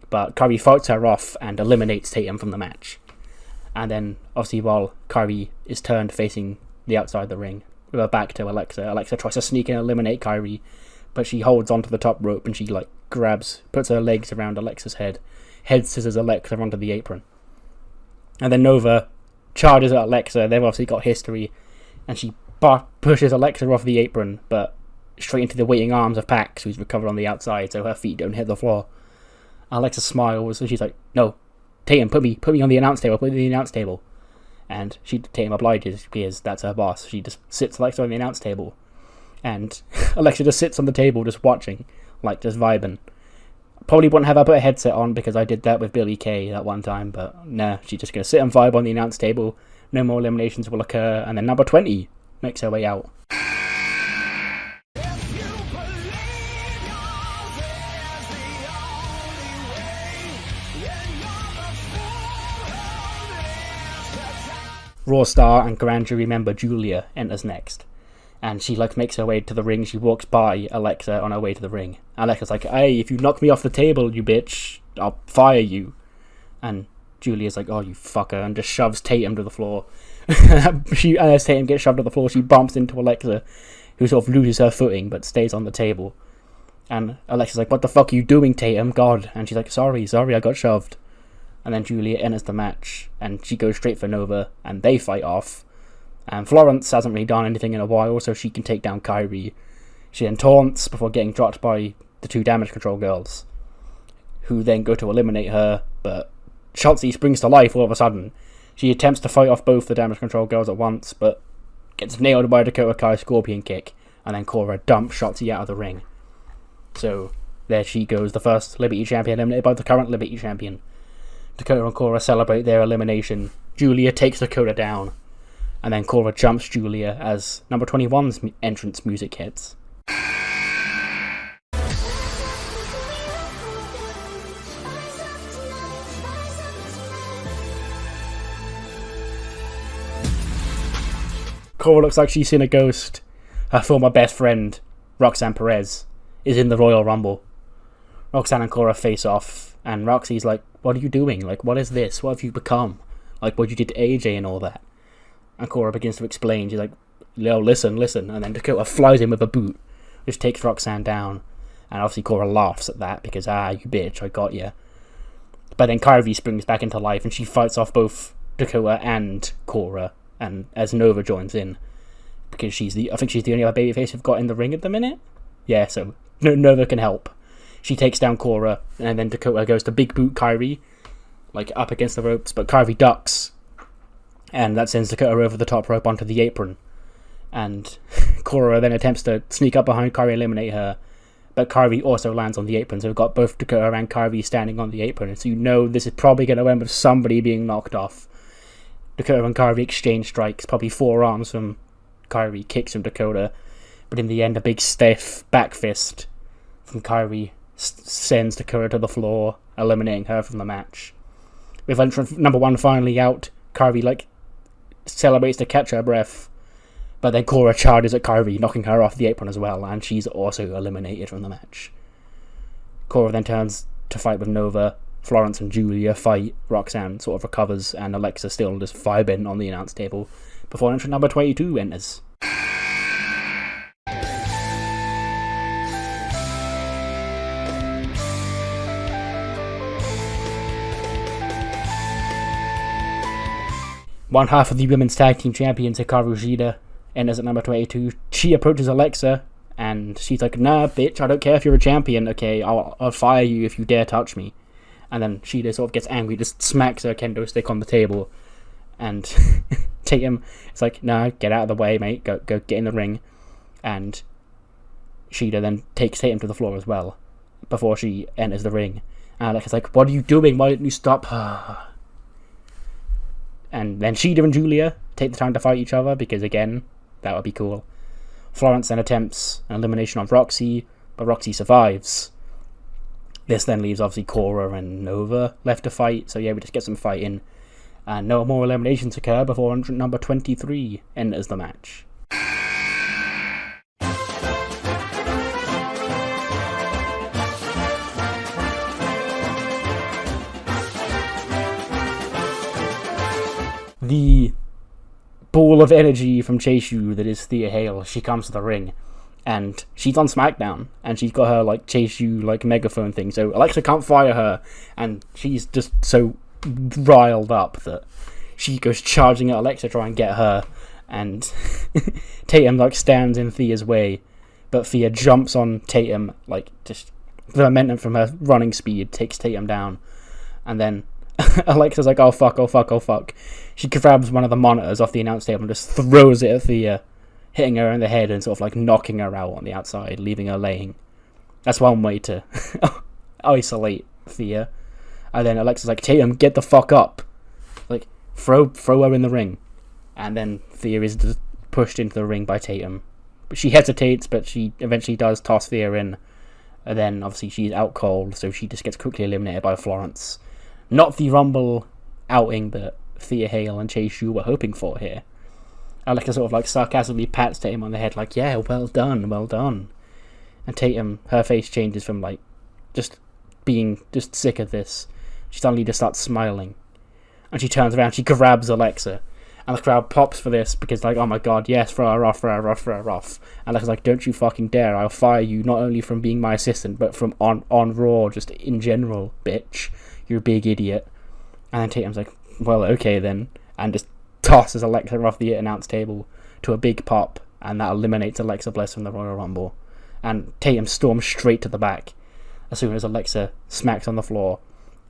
but Kairi fights her off and eliminates Tatum from the match. And then, obviously, while Kairi is turned facing the outside the ring, with her back to Alexa tries to sneak and eliminate Kairi, but she holds onto the top rope and she, like, puts her legs around Alexa's head scissors Alexa onto the apron. And then Nova charges at Alexa. They've obviously got history, and she pushes Alexa off the apron, but straight into the waiting arms of Pax, who's recovered on the outside, so her feet don't hit the floor. Alexa smiles, and she's like, no, Tatum, put me on the announce table, And Tatum obliges, because that's her boss. She just sits Alexa on the announce table, and Alexa just sits on the table just watching, like, just vibing. Probably wouldn't have her put a headset on, because I did that with Billie Kay that one time, but nah, she's just going to sit and vibe on the announce table. No more eliminations will occur, and then number 20 makes her way out. Raw star and Grand Jury member Julia enters next, and she makes her way to the ring. She walks by Alexa on her way to the ring. Alexa's like, hey, if you knock me off the table, you bitch, I'll fire you. And Julia's like, oh, you fucker, and just shoves Tatum to the floor. As Tatum gets shoved to the floor, she bumps into Alexa, who sort of loses her footing but stays on the table. And Alexa's like, what the fuck are you doing, Tatum? God. And she's like, sorry, I got shoved. And then Julia enters the match, and she goes straight for Nova, and they fight off. And Florence hasn't really done anything in a while, so she can take down Kairi. She then taunts before getting dropped by the two Damage Control girls, who then go to eliminate her, but Shotzi springs to life all of a sudden. She attempts to fight off both the Damage Control girls at once, but gets nailed by a Dakota Kai Scorpion kick, and then Cora dumps Shotzi out of the ring. So there she goes, the first Liberty Champion eliminated by the current Liberty Champion. Dakota and Cora celebrate their elimination. Julia takes Dakota down, and then Cora jumps Julia as number 21's entrance music hits. Cora looks like she's seen a ghost. Her former best friend, Roxanne Perez, is in the Royal Rumble. Roxanne and Cora face off, and Roxy's like, what are you doing? Like, what is this? What have you become? Like, what you did to AJ and all that. And Cora begins to explain. She's like, yo, listen. And then Dakota flies in with a boot, which takes Roxanne down. And obviously Cora laughs at that because, you bitch, I got you. But then Kairi springs back into life, and she fights off both Dakota and Cora, and as Nova joins in, because I think she's the only other babyface we've got in the ring at the minute. Yeah, so Nova can help. She takes down Cora, and then Dakota goes to big boot Kairi, like up against the ropes, but Kairi ducks, and that sends Dakota over the top rope onto the apron. And Cora then attempts to sneak up behind Kairi, eliminate her, but Kairi also lands on the apron, so we've got both Dakota and Kairi standing on the apron, so you know this is probably going to end with somebody being knocked off. Dakota and Kairi exchange strikes, probably forearms from Kairi, kicks from Dakota, but in the end a big stiff back fist from Kairi sends Dakota to the floor, eliminating her from the match. With entrant number 1 finally out, Kairi celebrates to catch her breath, but then Cora charges at Kairi, knocking her off the apron as well, and she's also eliminated from the match. Cora then turns to fight with Nova. Florence and Julia fight. Roxanne sort of recovers, and Alexa still just vibing on the announce table before entrant number 22 enters. One half of the Women's Tag Team Champions, Hikaru Shida, enters at number 22. She approaches Alexa, and she's like, nah, bitch, I don't care if you're a champion, okay, I'll fire you if you dare touch me. And then Shida sort of gets angry, just smacks her kendo stick on the table, and Tatum is like, nah, get out of the way, mate, go get in the ring. And Shida then takes Tatum to the floor as well, before she enters the ring. And Alexa's like, what are you doing, why didn't you stop her? And then Shida and Julia take the time to fight each other, because again, that would be cool. Florence then attempts an elimination of Roxy, but Roxy survives. This then leaves obviously Cora and Nova left to fight, so yeah, we just get some fighting. And no more eliminations occur before entrant number 23 enters the match. The ball of energy from Chase U that is Thea Hale, she comes to the ring, and she's on SmackDown, and she's got her Chase U megaphone thing, so Alexa can't fire her, and she's just so riled up that she goes charging at Alexa to try and get her, and Tatum stands in Thea's way, but Thea jumps on Tatum, just the momentum from her running speed takes Tatum down, and then Alexa's like, oh fuck. She grabs one of the monitors off the announce table and just throws it at Thea, hitting her in the head and sort of knocking her out on the outside, leaving her laying. That's one way to isolate Thea. And then Alexa's like, Tatum, get the fuck up. Throw her in the ring. And then Thea is just pushed into the ring by Tatum. But she hesitates, but she eventually does toss Thea in. And then obviously she's out cold, so she just gets quickly eliminated by Florence. Not the Rumble outing that Thea Hale and Chase U were hoping for here. Alexa sort of sarcastically pats Tatum on the head yeah, well done. And Tatum, her face changes from just being just sick of this. She suddenly just starts smiling. And she turns around, she grabs Alexa. And the crowd pops for this because oh my god, yes, throw her off. And Alexa's like, don't you fucking dare, I'll fire you not only from being my assistant, but from on Raw, just in general, bitch. You're a big idiot. And then Tatum's like, well, okay then, and just tosses Alexa off the announce table to a big pop, and that eliminates Alexa Bliss from the Royal Rumble. And Tatum storms straight to the back as soon as Alexa smacks on the floor,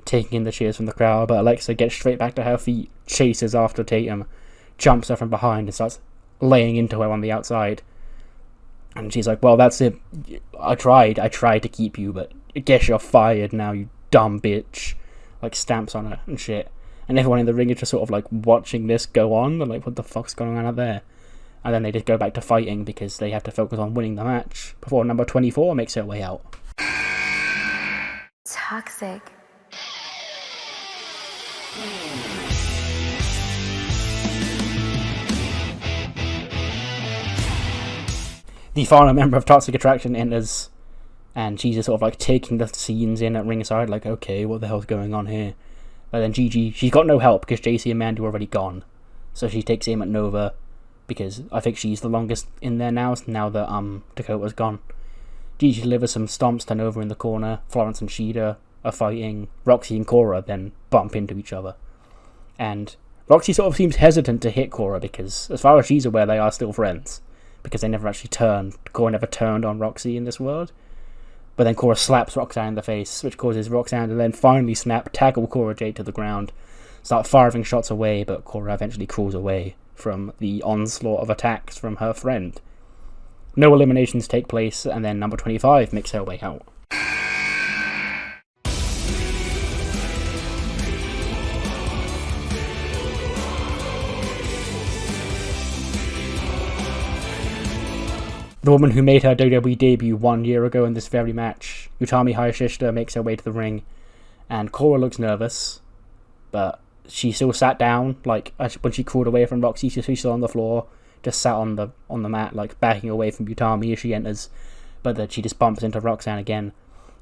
taking in the cheers from the crowd, but Alexa gets straight back to her feet, chases after Tatum, jumps her from behind and starts laying into her on the outside. And she's like, well, that's it. I tried to keep you, but I guess you're fired now, you dumb bitch. Stamps on her and shit. And everyone in the ring is just sort of watching this go on. They're like, what the fuck's going on out there? And then they just go back to fighting because they have to focus on winning the match before number 24 makes her way out. Toxic. The final member of Toxic Attraction enters, and she's just sort of like taking the scenes in at ringside, like, okay, what the hell's going on here? But then Gigi, she's got no help because JC and Mandy are already gone. So she takes aim at Nova because I think she's the longest in there now that Dakota's gone. Gigi delivers some stomps to Nova in the corner. Florence and Shida are fighting. Roxy and Cora then bump into each other. And Roxy sort of seems hesitant to hit Cora because, as far as she's aware, they are still friends. Because they never actually turned. Cora never turned on Roxy in this world. But then Cora slaps Roxanne in the face, which causes Roxanne to then finally tackle Cora Jade to the ground, start firing shots away, but Cora eventually crawls away from the onslaught of attacks from her friend. No eliminations take place, and then number 25 makes her way out. The woman who made her WWE debut 1 year ago in this very match, Utami Hayashishita, makes her way to the ring, and Cora looks nervous, but she still sat down, like, when she crawled away from Roxy, she's still on the floor, just sat on the mat, like, backing away from Utami as she enters, but then she just bumps into Roxanne again.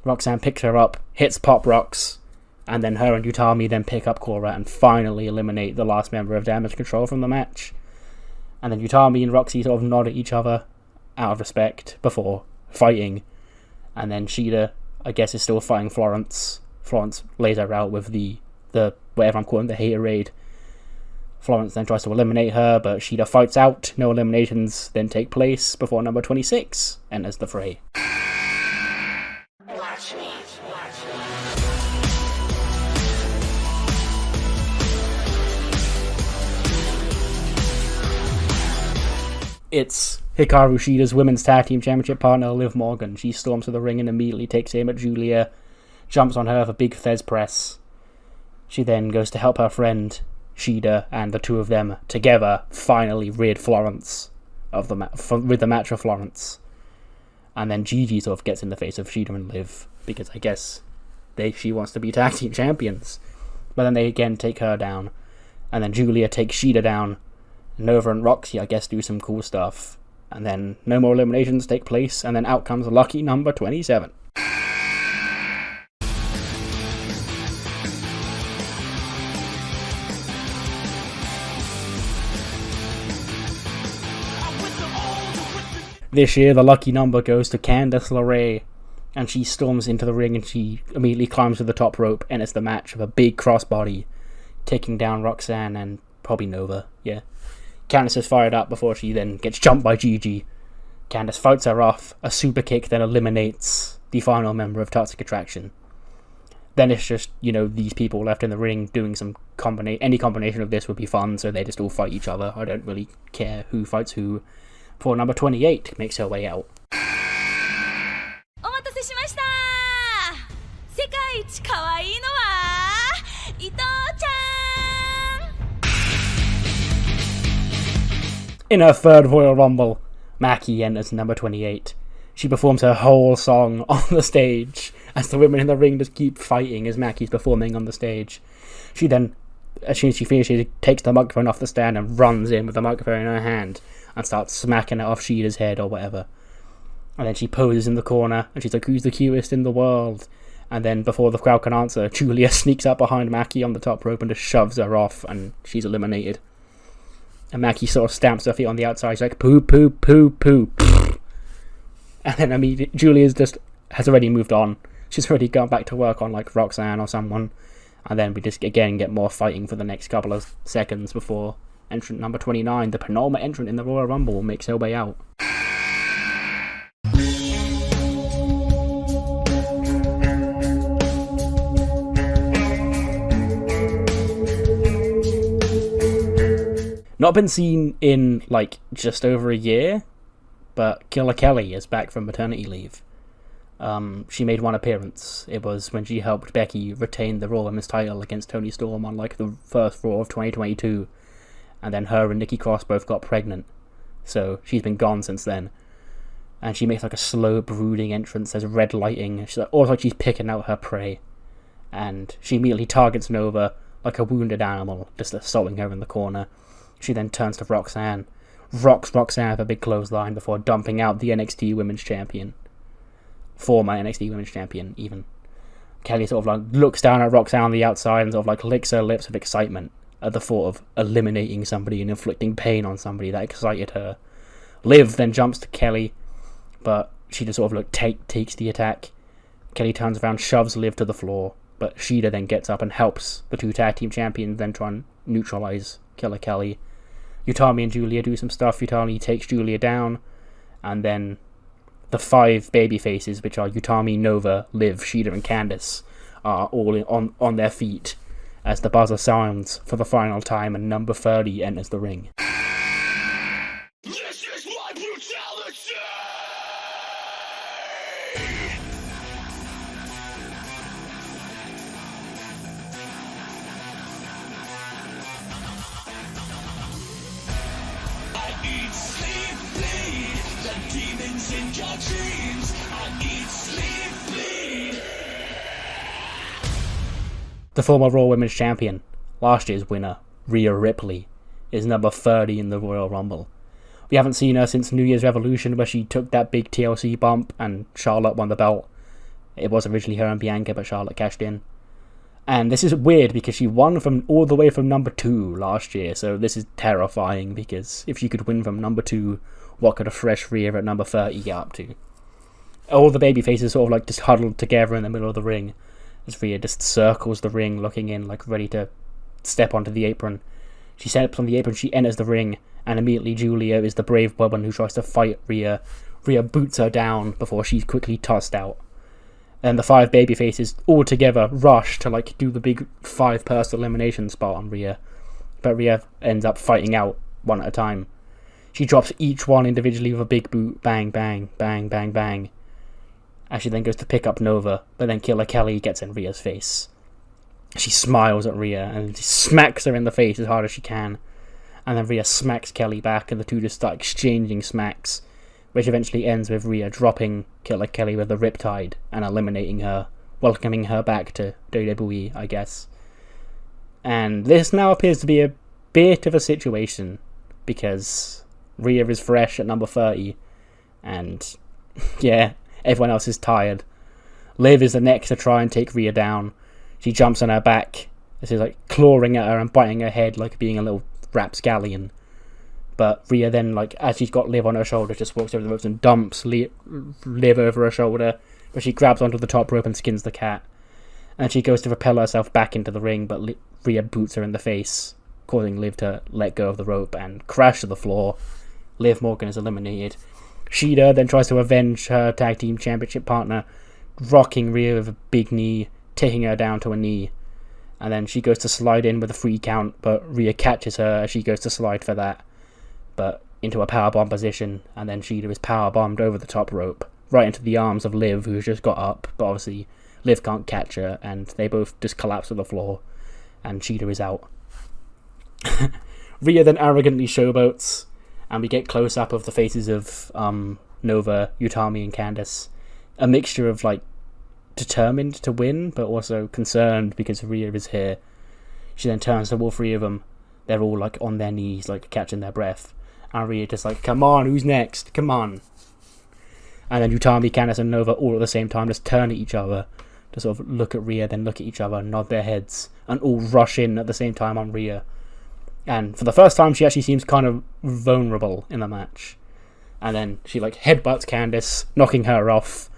Roxanne picks her up, hits Pop Rocks, and then her and Utami then pick up Cora and finally eliminate the last member of Damage Control from the match. And then Utami and Roxy sort of nod at each other, out of respect, before fighting. And then Shida, I guess, is still fighting Florence. Florence lays her out with the whatever I'm calling the haterade. Florence then tries to eliminate her, but Shida fights out. No eliminations then take place before number 26 enters the fray. Watch me. It's Hikaru Shida's women's tag team championship partner, Liv Morgan. She storms to the ring and immediately takes aim at Julia, jumps on her for big Fez press. She then goes to help her friend, Shida, and the two of them together finally rid Florence of the rid the match of Florence. And then Gigi sort of gets in the face of Shida and Liv, because I guess she wants to be tag team champions. But then they again take her down, and then Julia takes Shida down. Nova and Roxy, I guess, do some cool stuff. And then no more eliminations take place, and then out comes lucky number 27. This year, the lucky number goes to Candice LeRae, and she storms into the ring and she immediately climbs to the top rope, and it's the match of a big crossbody, taking down Roxanne and probably Nova, yeah. Candice is fired up before she then gets jumped by Gigi. Candice fights her off. A super kick then eliminates the final member of Toxic Attraction. Then it's just, these people left in the ring doing some any combination of this would be fun, so they just all fight each other. I don't really care who fights who. For number 28 makes her way out. お待たせしました。世界一可愛いのは伊藤ちゃん。 In her third Royal Rumble, Maki enters number 28. She performs her whole song on the stage as the women in the ring just keep fighting as Maki's performing on the stage. She then, as soon as she finishes, takes the microphone off the stand and runs in with the microphone in her hand and starts smacking it off Shida's head or whatever. And then she poses in the corner and she's like, who's the cutest in the world? And then before the crowd can answer, Julia sneaks up behind Maki on the top rope and just shoves her off, and she's eliminated. And Maki sort of stamps her feet on the outside. She's like, poo, poo, poo, poo. And then Julia's has already moved on. She's already gone back to work on like Roxanne or someone. And then we just again get more fighting for the next couple of seconds before entrant number 29, the penultimate entrant in the Royal Rumble, makes her way out. Not been seen in, just over a year, but Killer Kelly is back from maternity leave. She made one appearance. It was when she helped Becky retain the Raw Women's title against Toni Storm on, the first Raw of 2022. And then her and Nikki Cross both got pregnant. So she's been gone since then. And she makes, a slow, brooding entrance. There's red lighting. She's almost like she's picking out her prey. And she immediately targets Nova like a wounded animal, just assaulting her in the corner. She then turns to Roxanne. rocks Roxanne with a big clothesline before dumping out the NXT Women's Champion. Former NXT Women's Champion, even. Kelly sort of like looks down at Roxanne on the outside and sort of like licks her lips with excitement at the thought of eliminating somebody and inflicting pain on somebody that excited her. Liv then jumps to Kelly, but she just sort of like takes the attack. Kelly turns around, shoves Liv to the floor, but Kushida then gets up and helps the two tag team champions then try and neutralize Killer Kelly. Utami and Julia do some stuff. Utami takes Julia down, and then the 5 baby faces, which are Utami, Nova, Liv, Shida, and Candice, are all on their feet as the buzzer sounds for the final time and number 30 enters the ring. This is my brutality! I eat, sleep, bleed. The demons in your dreams. I eat, sleep, bleed. The former Raw Women's Champion, last year's winner, Rhea Ripley, is number 30 in the Royal Rumble. We haven't seen her since New Year's Revolution, where she took that big TLC bump and Charlotte won the belt. It was originally her and Bianca, but Charlotte cashed in. And this is weird because she won from all the way from number 2 last year, so this is terrifying because if she could win from number 2, what could a fresh Rhea at number 30 get up to? All the babyfaces sort of like just huddled together in the middle of the ring as Rhea just circles the ring, looking in, like ready to step onto the apron. She steps on the apron, she enters the ring, and immediately Julia is the brave woman who tries to fight Rhea. Rhea boots her down before she's quickly tossed out. And the 5 babyfaces all together rush to like do the big 5-person elimination spot on Rhea. But Rhea ends up fighting out one at a time. She drops each one individually with a big boot, bang, bang, bang, bang, bang. As she then goes to pick up Nova, but then Killer Kelly gets in Rhea's face. She smiles at Rhea and smacks her in the face as hard as she can. And then Rhea smacks Kelly back and the two just start exchanging smacks, which eventually ends with Rhea dropping Killer Kelly with a riptide and eliminating her, welcoming her back to WWE, I guess. And this now appears to be a bit of a situation, because Rhea is fresh at number 30, and yeah, everyone else is tired. Liv is the next to try and take Rhea down. She jumps on her back, she's like clawing at her and biting her head like being a little rapscallion. But Rhea then, like, as she's got Liv on her shoulder, just walks over the ropes and dumps Liv over her shoulder, but she grabs onto the top rope and skins the cat. And she goes to propel herself back into the ring, but Rhea boots her in the face, causing Liv to let go of the rope and crash to the floor. Liv Morgan is eliminated. Shida then tries to avenge her tag team championship partner, rocking Rhea with a big knee, taking her down to a knee. And then she goes to slide in with a free count, but Rhea catches her as she goes to slide for that, but into a powerbomb position, and then Shida is powerbombed over the top rope, right into the arms of Liv, who's just got up, but obviously Liv can't catch her, and they both just collapse to the floor, and Shida is out. Rhea then arrogantly showboats, and we get close-up of the faces of Nova, Utami, and Candice. A mixture of, like, determined to win, but also concerned because Rhea is here. She then turns to all 3 of them. They're all, like, on their knees, like, catching their breath. And Rhea just like, come on, who's next? Come on. And then Utami, Candice, and Nova all at the same time just turn at each other to sort of look at Rhea, then look at each other, nod their heads, and all rush in at the same time on Rhea. And for the first time, she actually seems kind of vulnerable in the match. And then she, like, headbutts Candice, knocking her off,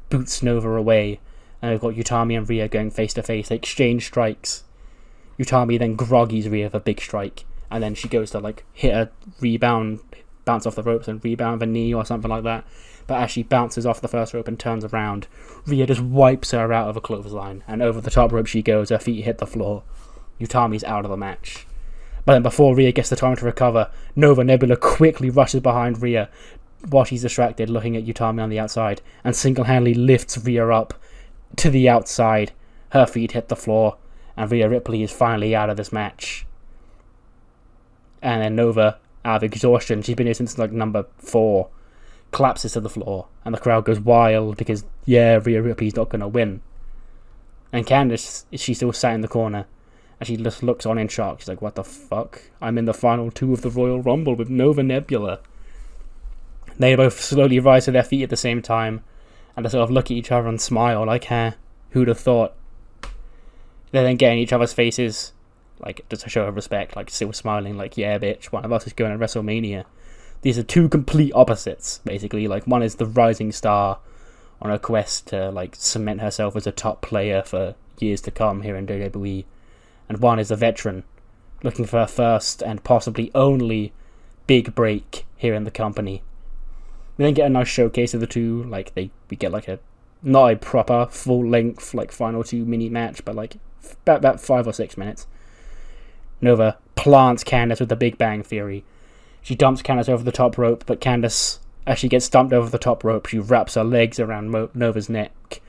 boots Nova away, and we've got Utami and Rhea going face to face. They exchange strikes. Utami then groggies Rhea with a big strike, and then she goes to, like, hit a rebound, bounce off the ropes and rebound with a knee or something like that. But as she bounces off the first rope and turns around, Rhea just wipes her out of a clothesline, and over the top rope she goes, her feet hit the floor. Utami's out of the match. But then before Rhea gets the time to recover, Nova Nebula quickly rushes behind Rhea while she's distracted, looking at Utami on the outside, and single-handedly lifts Rhea up to the outside. Her feet hit the floor, and Rhea Ripley is finally out of this match. And then Nova, out of exhaustion, she's been here since like number 4, collapses to the floor, and the crowd goes wild because, yeah, Rhea Ripley's not going to win. And Candice, she's still sat in the corner, And she just looks on in shock. She's like, what the fuck? I'm in the final 2 of the Royal Rumble with Nova Nebula. They both slowly rise to their feet at the same time, and they sort of look at each other and smile, like, who'd have thought? They then get in each other's faces, like, just a show of respect, like, still smiling, like, yeah, bitch, one of us is going to WrestleMania. These are two complete opposites, basically. Like, one is the rising star on a quest to, like, cement herself as a top player for years to come here in WWE, and one is a veteran looking for her first and possibly only big break here in the company. We then get a nice showcase of the two. Like, we get like not a proper full length like final 2 mini match, but like about 5 or 6 minutes. Nova plants Candice with the Big Bang Theory. She dumps Candice over the top rope, but Candice, as she gets dumped over the top rope, she wraps her legs around Nova's neck,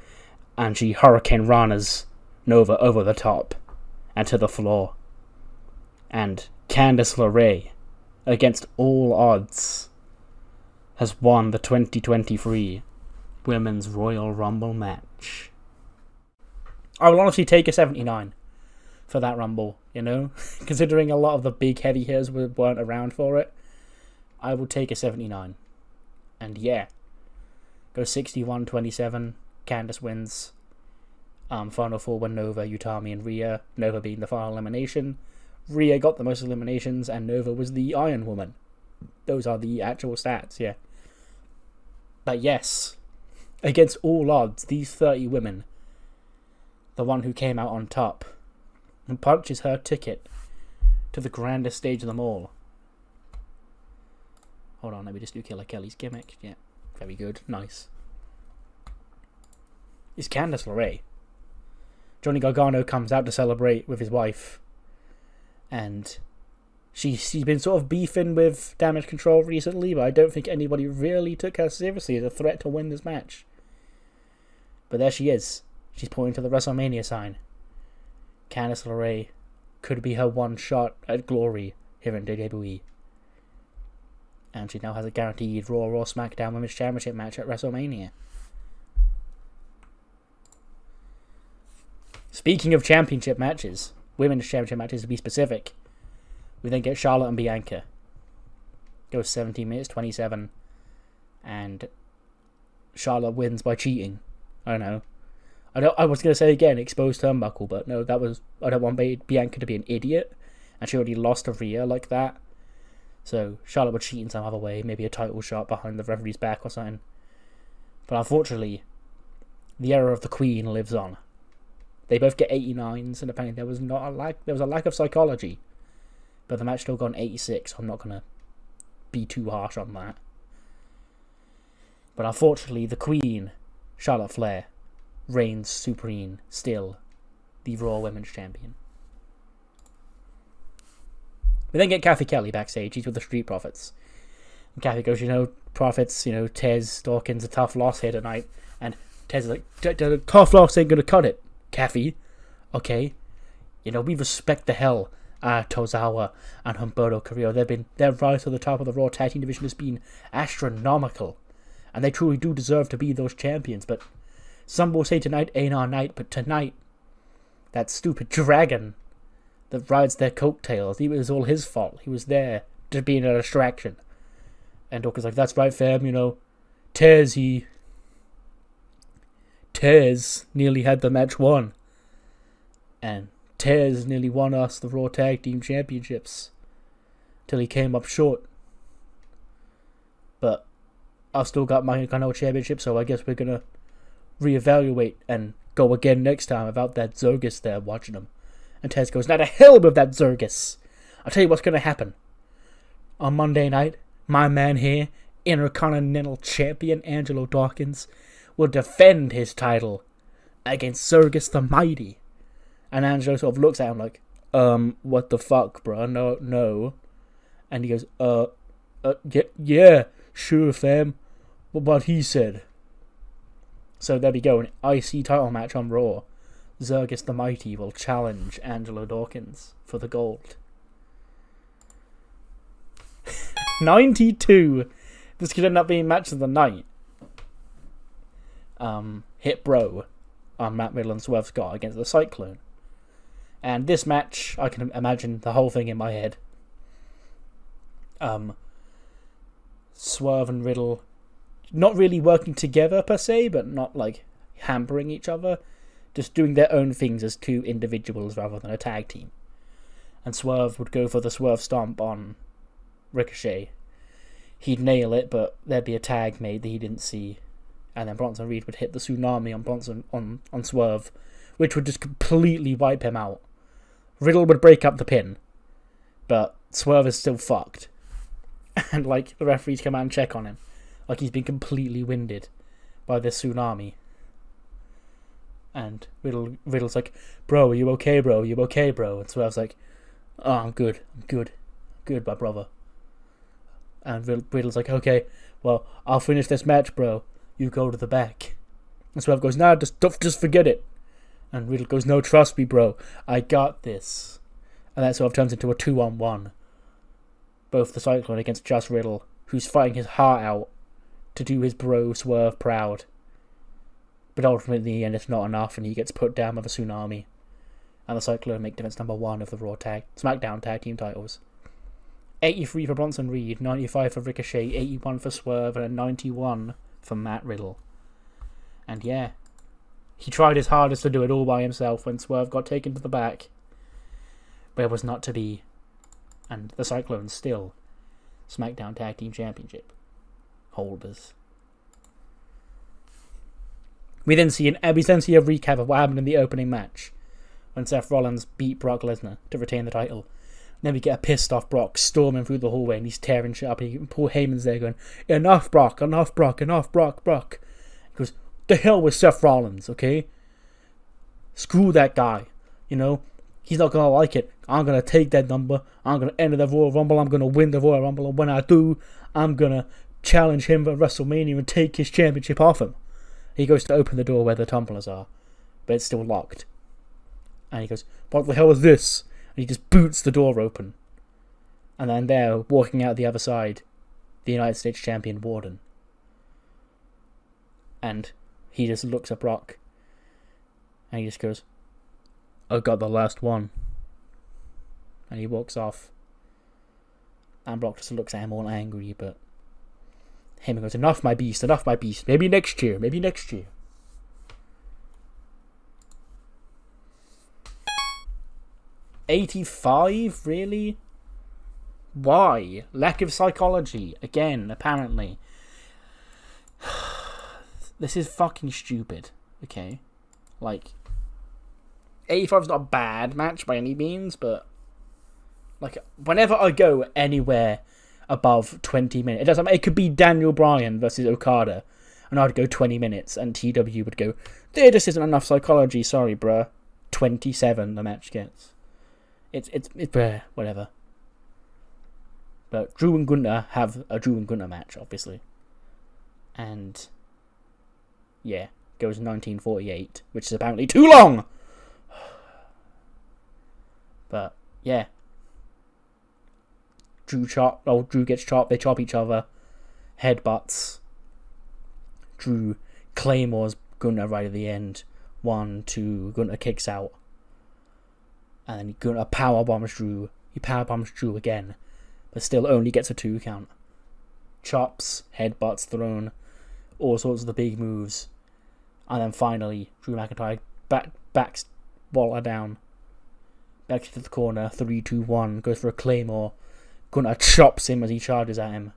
and she Hurricane Rana's Nova over the top and to the floor. And Candice LeRae, against all odds, has won the 2023 Women's Royal Rumble match. I will honestly take a 79 for that Rumble, you know? Considering a lot of the big heavy hitters weren't around for it, I will take a 79. And yeah, go 61-27, Candice wins. Final 4 were Nova, Utami, and Rhea. Nova being the final elimination. Rhea got the most eliminations, and Nova was the Iron Woman. Those are the actual stats, yeah. But yes, against all odds, these 30 women, the one who came out on top and punches her ticket to the grandest stage of them all. Hold on, let me just do Killer Kelly's gimmick. Yeah, very good, nice. It's Candice LeRae. Johnny Gargano comes out to celebrate with his wife, and she's been sort of beefing with Damage Control recently, but I don't think anybody really took her seriously as a threat to win this match. But there she is. She's pointing to the WrestleMania sign. Candice LeRae could be her one shot at glory here in WWE. And she now has a guaranteed Raw or SmackDown Women's Championship match at WrestleMania. Speaking of championship matches, Women's Championship matches to be specific, we then get Charlotte and Bianca. Goes 17 minutes, 27. And Charlotte wins by cheating. I don't know. I was going to say again, exposed turnbuckle, but no, I don't want Bianca to be an idiot. And she already lost to Rhea like that. So Charlotte would cheat in some other way, maybe a title shot behind the referee's back or something. But unfortunately, the era of the Queen lives on. They both get 89s, and apparently there was a lack of psychology. But the match still got an 86, so I'm not going to be too harsh on that. But unfortunately, the Queen, Charlotte Flair, reigns supreme, still the Raw Women's Champion. We then get Kathy Kelly backstage. She's with the Street Profits. And Kathy goes, Profits, Tez, Dawkins, a tough loss here tonight. And Tez is like, the tough loss ain't going to cut it, Kathy. Okay. We respect the hell Tozawa and Humberto Carrillo. Their rise to the top of the Raw Tag Team division has been astronomical. And they truly do deserve to be those champions. But some will say tonight ain't our night. But tonight, that stupid dragon that rides their coattails, it was all his fault. He was there to be a distraction. And Dawkins like, that's right, fam, Tez nearly had the match won. And Tez nearly won us the Raw Tag Team Championships till he came up short. But I've still got my Intercontinental Championship, so I guess we're going to reevaluate and go again next time without that Zergus there watching him. And Tez goes, now to hell with that Zergus. I'll tell you what's going to happen. On Monday night, my man here, Intercontinental Champion Angelo Dawkins, will defend his title against Zergus the Mighty. And Angelo sort of looks at him like, what the fuck, bro? No. And he goes, yeah, sure, fam. What he said. So there we go, an IC title match on Raw. Zergus the Mighty will challenge Angelo Dawkins for the gold. 92. This could end up being match of the night. Hit Bro on Matt Riddle and Swerve Scott against the Cyclone. And this match, I can imagine the whole thing in my head. Swerve and Riddle not really working together per se, but not like hampering each other, just doing their own things as two individuals rather than a tag team. And Swerve would go for the Swerve Stomp on Ricochet. He'd nail it, but there'd be a tag made that he didn't see, and then Bronson Reed would hit the Tsunami on Swerve, which would just completely wipe him out. Riddle would break up the pin, but Swerve is still fucked. And like the referees come out and check on him, like he's been completely winded by this Tsunami. And Riddle's like, "Bro, are you okay, bro? Are you okay, bro?" And Swerve's like, "Oh, I'm good, my brother." And Riddle's like, "Okay, well, I'll finish this match, bro. You go to the back." And Swerve goes, "Nah, just forget it." And Riddle goes, "No, trust me, bro. I got this." And that sort of turns into a 2-on-1. Both the Cyclone against just Riddle, who's fighting his heart out to do his bro Swerve proud. But ultimately, in the end, it's not enough, and he gets put down by the Tsunami. And the Cyclone make defense number 1 of the SmackDown Tag Team titles. 83 for Bronson Reed, 95 for Ricochet, 81 for Swerve, and a 91 for Matt Riddle. And yeah, he tried his hardest to do it all by himself when Swerve got taken to the back. But it was not to be. And the Cyclones still SmackDown Tag Team Championship holders. We then see a recap of what happened in the opening match when Seth Rollins beat Brock Lesnar to retain the title. Then we get a pissed off Brock storming through the hallway and he's tearing shit up. And Paul Heyman's there going, "Enough, Brock, enough, Brock, enough, Brock." He goes, "The hell with Seth Rollins, okay? Screw that guy, you know? He's not going to like it. I'm going to take that number. I'm going to enter the Royal Rumble. I'm going to win the Royal Rumble. And when I do, I'm going to challenge him at WrestleMania and take his championship off him." He goes to open the door where the tumblers are, but it's still locked. And he goes, "What the hell is this?" And he just boots the door open. And then there, walking out the other side, the United States Champion Warden. And he just looks at Brock. And he just goes, "I got the last one." And he walks off. And Brock just looks at him all angry, but Heyman goes, enough my beast. Maybe next year. 85? Really? Why? Lack of psychology. Again, apparently. This is fucking stupid. Okay? Like, 85's not a bad match by any means, but like, whenever I go anywhere above 20 minutes, it could be Daniel Bryan versus Okada, and I'd go 20 minutes, and TW would go, "There just isn't enough psychology, sorry, bruh." 27 the match gets. It's whatever. But Drew and Gunther have a Drew and Gunther match, obviously. And yeah, goes 1948, which is apparently too long! But yeah. Drew gets chopped, they chop each other, headbutts. Drew claymores Gunther right at the end. 1, 2, Gunther kicks out. And then Gunther powerbombs Drew. He powerbombs Drew again, but still only gets a 2 count. Chops, headbutts thrown, all sorts of the big moves. And then finally, Drew McIntyre backs Waller down. Back to the corner, 3, 2, 1, goes for a claymore. Gunther chops him as he charges at him.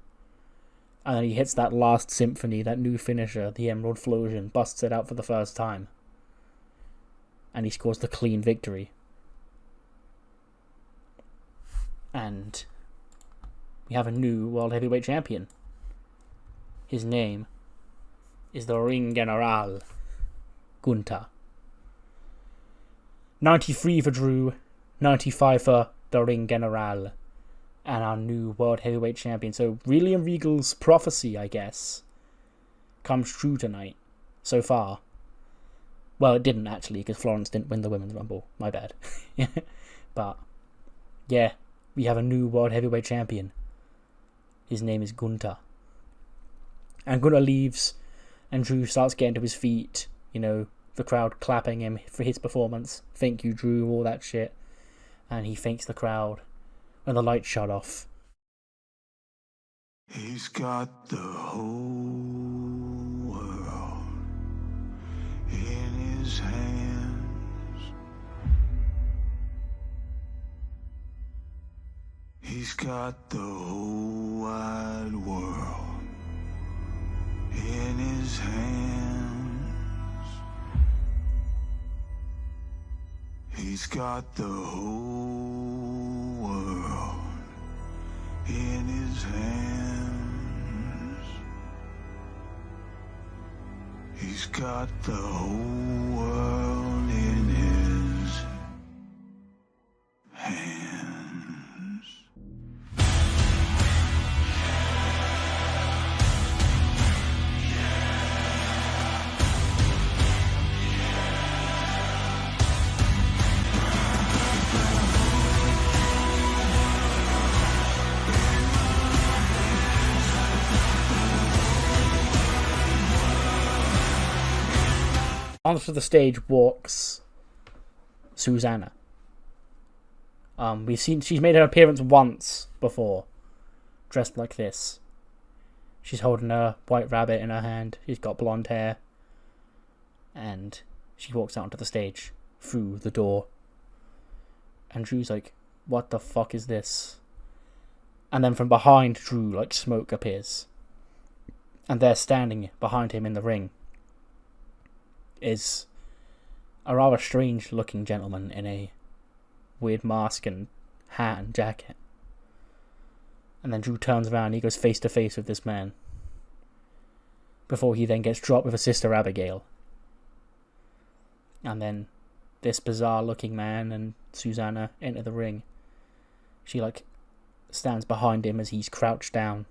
And then he hits that last symphony, that new finisher, the Emerald Flosion, busts it out for the first time. And he scores the clean victory. And we have a new World Heavyweight Champion. His name is the Ring General, Gunther. 93 for Drew, 95 for the Ring General. And our new World Heavyweight Champion. So William Regal's prophecy, I guess, comes true tonight. So far. Well, it didn't actually, because Florence didn't win the Women's Rumble. My bad. But yeah, we have a new World Heavyweight Champion. His name is Gunther. And Gunther leaves, and Drew starts getting to his feet, you know, the crowd clapping him for his performance. Thank you, Drew, all that shit. And he thanks the crowd when the lights shut off. He's got the whole world in his hands. He's got the whole wide world in his hands. He's got the whole world in his hands. He's got the whole world in his hands. Onto the stage walks Susanna. We've seen she's made her appearance once before, dressed like this. She's holding a white rabbit in her hand. She's got blonde hair, and she walks out onto the stage through the door. And Drew's like, "What the fuck is this?" And then from behind Drew, like smoke appears, and there standing behind him in the ring is a rather strange looking gentleman in a weird mask and hat and jacket. And then Drew turns around and he goes face to face with this man, before he then gets dropped with his sister Abigail. And then this bizarre looking man and Susanna enter the ring. She like stands behind him as he's crouched down.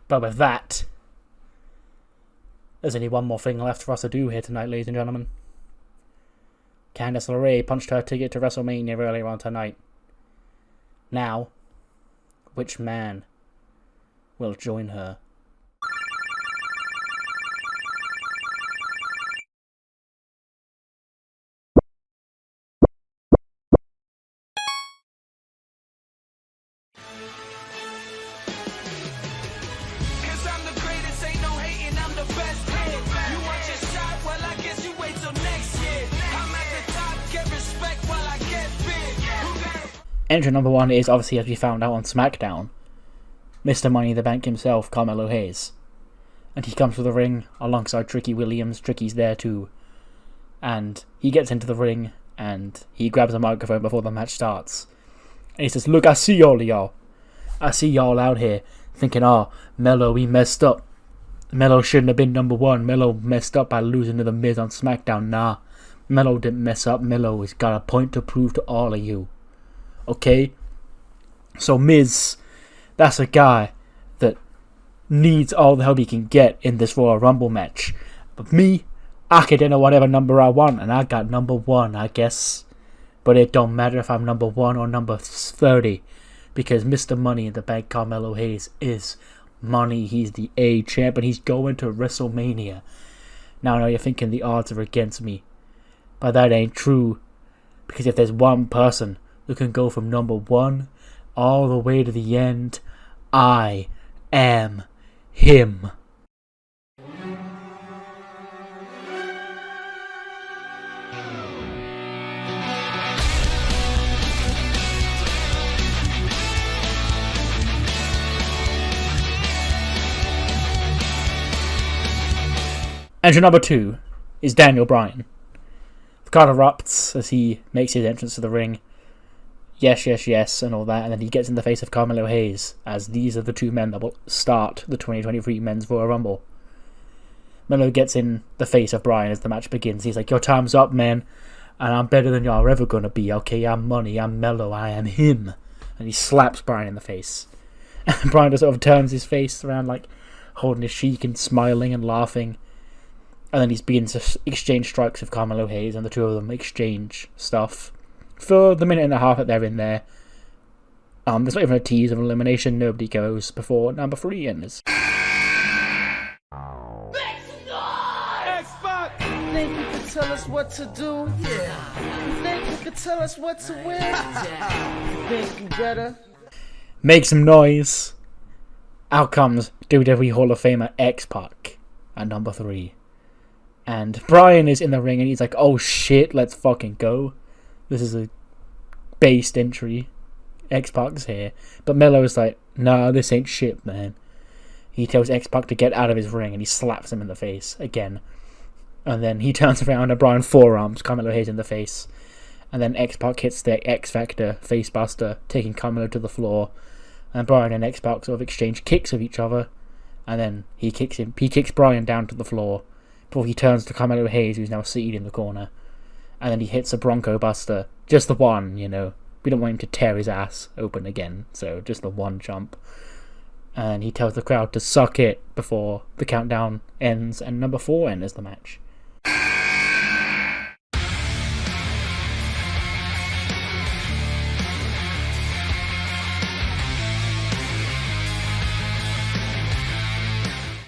But with that, there's only one more thing left for us to do here tonight, ladies and gentlemen. Candice LeRae punched her ticket to WrestleMania earlier on tonight. Now, which man will join her? Entrant number one is obviously, as we found out on SmackDown, Mr. Money in the Bank himself, Carmelo Hayes. And he comes to the ring alongside Tricky Williams. Tricky's there too. And he gets into the ring and he grabs a microphone before the match starts. And he says, "Look, I see all of y'all. I see y'all out here thinking, oh, Melo, he messed up. Melo shouldn't have been number one. Melo messed up by losing to The Miz on SmackDown. Nah, Melo didn't mess up. Melo has got a point to prove to all of you. Okay, so Miz, that's a guy that needs all the help he can get in this Royal Rumble match. But me, I can enter whatever number I want, and I got number one, I guess. But it don't matter if I'm number one or number 30, because Mr. Money in the Bank, Carmelo Hayes, is money. He's the A champ, and he's going to WrestleMania. Now, I know you're thinking the odds are against me, but that ain't true, because if there's one person who can go from number one all the way to the end, I am him. Entry number 2 is Daniel Bryan. The crowd erupts as he makes his entrance to the ring. Yes, yes, yes, and all that, and then he gets in the face of Carmelo Hayes, as these are the two men that will start the 2023 Men's Royal Rumble. Melo gets in the face of Bryan as the match begins. He's like, your time's up, man, and I'm better than y'all ever gonna be, okay? I'm money, I'm Melo, I am him. And he slaps Bryan in the face. And Bryan just sort of turns his face around, like, holding his cheek and smiling and laughing. And then he begins to exchange strikes with Carmelo Hayes, and the two of them exchange stuff. For the minute and a half that they're in there, there's not even a tease of elimination. Nobody goes before number 3 ends. Think you could tell us what to do? Yeah. You think you could tell us what to win? Think you better? Make some noise. Out comes WWE Hall of Famer X-Pac at number 3. And Bryan is in the ring and he's like, oh shit, let's fucking go. This is a based entry. X-Pac's here. But Melo is like, nah, this ain't shit, man. He tells X-Pac to get out of his ring and he slaps him in the face again. And then he turns around and Bryan forearms Carmelo Hayes in the face. And then X-Pac hits the X-Factor facebuster, taking Carmelo to the floor. And Bryan and X-Pac sort of exchange kicks with each other. And then he kicks Bryan down to the floor before he turns to Carmelo Hayes, who's now seated in the corner. And then he hits a Bronco Buster. Just the one, you know. We don't want him to tear his ass open again, so just the one jump. And he tells the crowd to suck it before the countdown ends, and number 4 enters the match.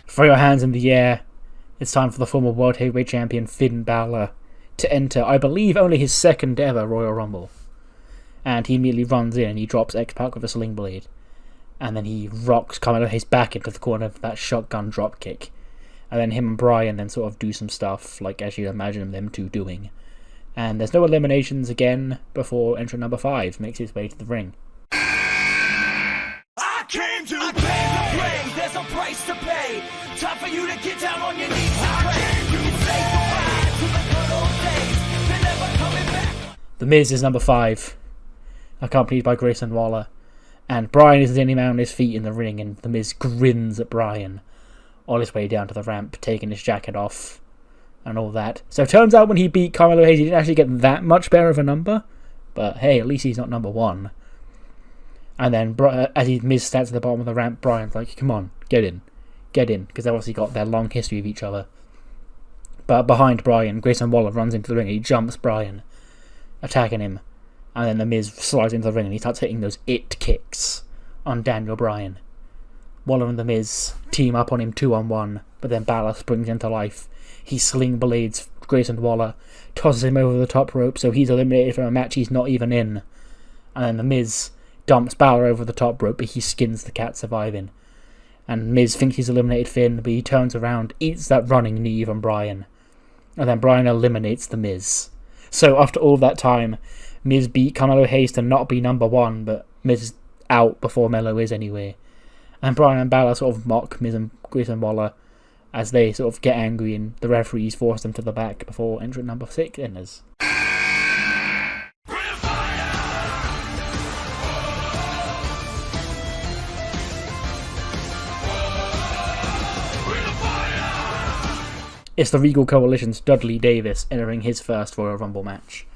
Throw your hands in the air. It's time for the former World Heavyweight Champion Finn Balor to enter, I believe, only his second ever Royal Rumble. And he immediately runs in and he drops X-Pac with a sling blade. And then he rocks Carmelo Hayes back into the corner of that shotgun drop kick. And then him and Bryan then sort of do some stuff, like as you imagine them two doing. And there's no eliminations again before entrant number 5 makes his way to the ring. I came to play. There's a price to pay. Time for you to get down on your knees and pray. You say goodbye to the good old days. They're never coming back. The Miz is number 5, accompanied by Grayson Waller. And Bryan is the only man on his feet in the ring, and the Miz grins at Bryan on his way down to the ramp, taking his jacket off and all that. So it turns out when he beat Carmelo Hayes, he didn't actually get that much better of a number. But hey, at least he's not number 1. And then as Miz stands at the bottom of the ramp, Bryan's like, come on, get in, because they've obviously got their long history of each other. But behind Bryan, Grayson Waller runs into the ring and he jumps Bryan, attacking him. And then the Miz slides into the ring and he starts hitting those it kicks on Daniel Bryan. Waller and the Miz team up on him 2-on-1, but then Balor springs into life. He sling blades Grayson Waller, tosses him over the top rope, so he's eliminated from a match he's not even in. And then the Miz dumps Balor over the top rope, but he skins the cat, surviving. And Miz thinks he's eliminated Finn, but he turns around, eats that running knee from Bryan. And then Bryan eliminates the Miz. So after all that time, Miz beat Carmelo Hayes to not be number 1, but Miz is out before Melo is anyway. And Bryan and Balor sort of mock Miz and Grayson Waller as they sort of get angry and the referees force them to the back before entrant number 6 enters. It's the Regal Coalition's Dudley Davis entering his first Royal Rumble match.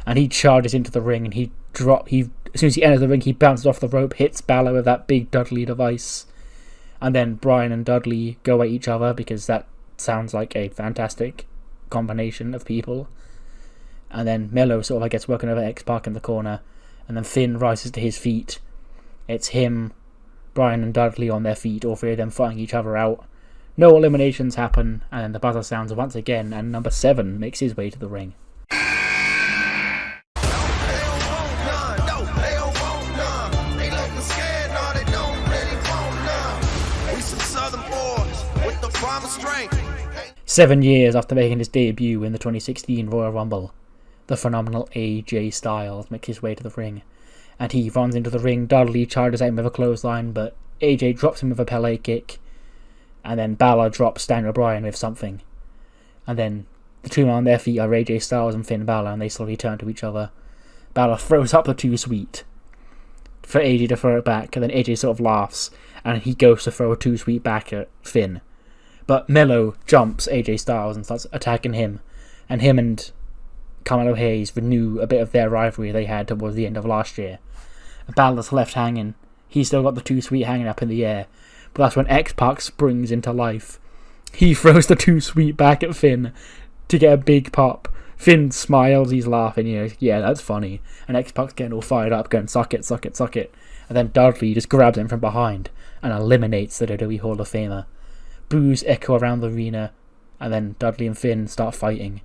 And he charges into the ring and as soon as he enters the ring, he bounces off the rope, hits Balor with that big Dudley device. And then Bryan and Dudley go at each other because that sounds like a fantastic combination of people. And then Melo sort of gets working over X-Pac in the corner. And then Finn rises to his feet. It's him, Bryan and Dudley on their feet, all 3 of them fighting each other out. No eliminations happen, and then the buzzer sounds once again, and number 7 makes his way to the ring. They looking scared, no, they don't really want none. We some southern boys with the promise strength. 7 years after making his debut in the 2016 Royal Rumble, the phenomenal AJ Styles makes his way to the ring, and he runs into the ring. Dudley charges at him with a clothesline, but AJ drops him with a Pele kick, and then Balor drops Daniel Bryan with something. And then the two men on their feet are AJ Styles and Finn Balor, and they slowly turn to each other. Balor throws up the too sweet for AJ to throw it back, and then AJ sort of laughs, and he goes to throw a too sweet back at Finn. But Melo jumps AJ Styles and starts attacking him, and him and Carmelo Hayes renew a bit of their rivalry they had towards the end of last year. Balor's left hanging. He's still got the too sweet hanging up in the air, but that's when X-Pac springs into life. He throws the too sweet back at Finn to get a big pop. Finn smiles, he's laughing, yeah, that's funny. And X-Pac's getting all fired up, going, suck it, suck it, suck it. And then Dudley just grabs him from behind and eliminates the WWE Hall of Famer. Boos echo around the arena, and then Dudley and Finn start fighting,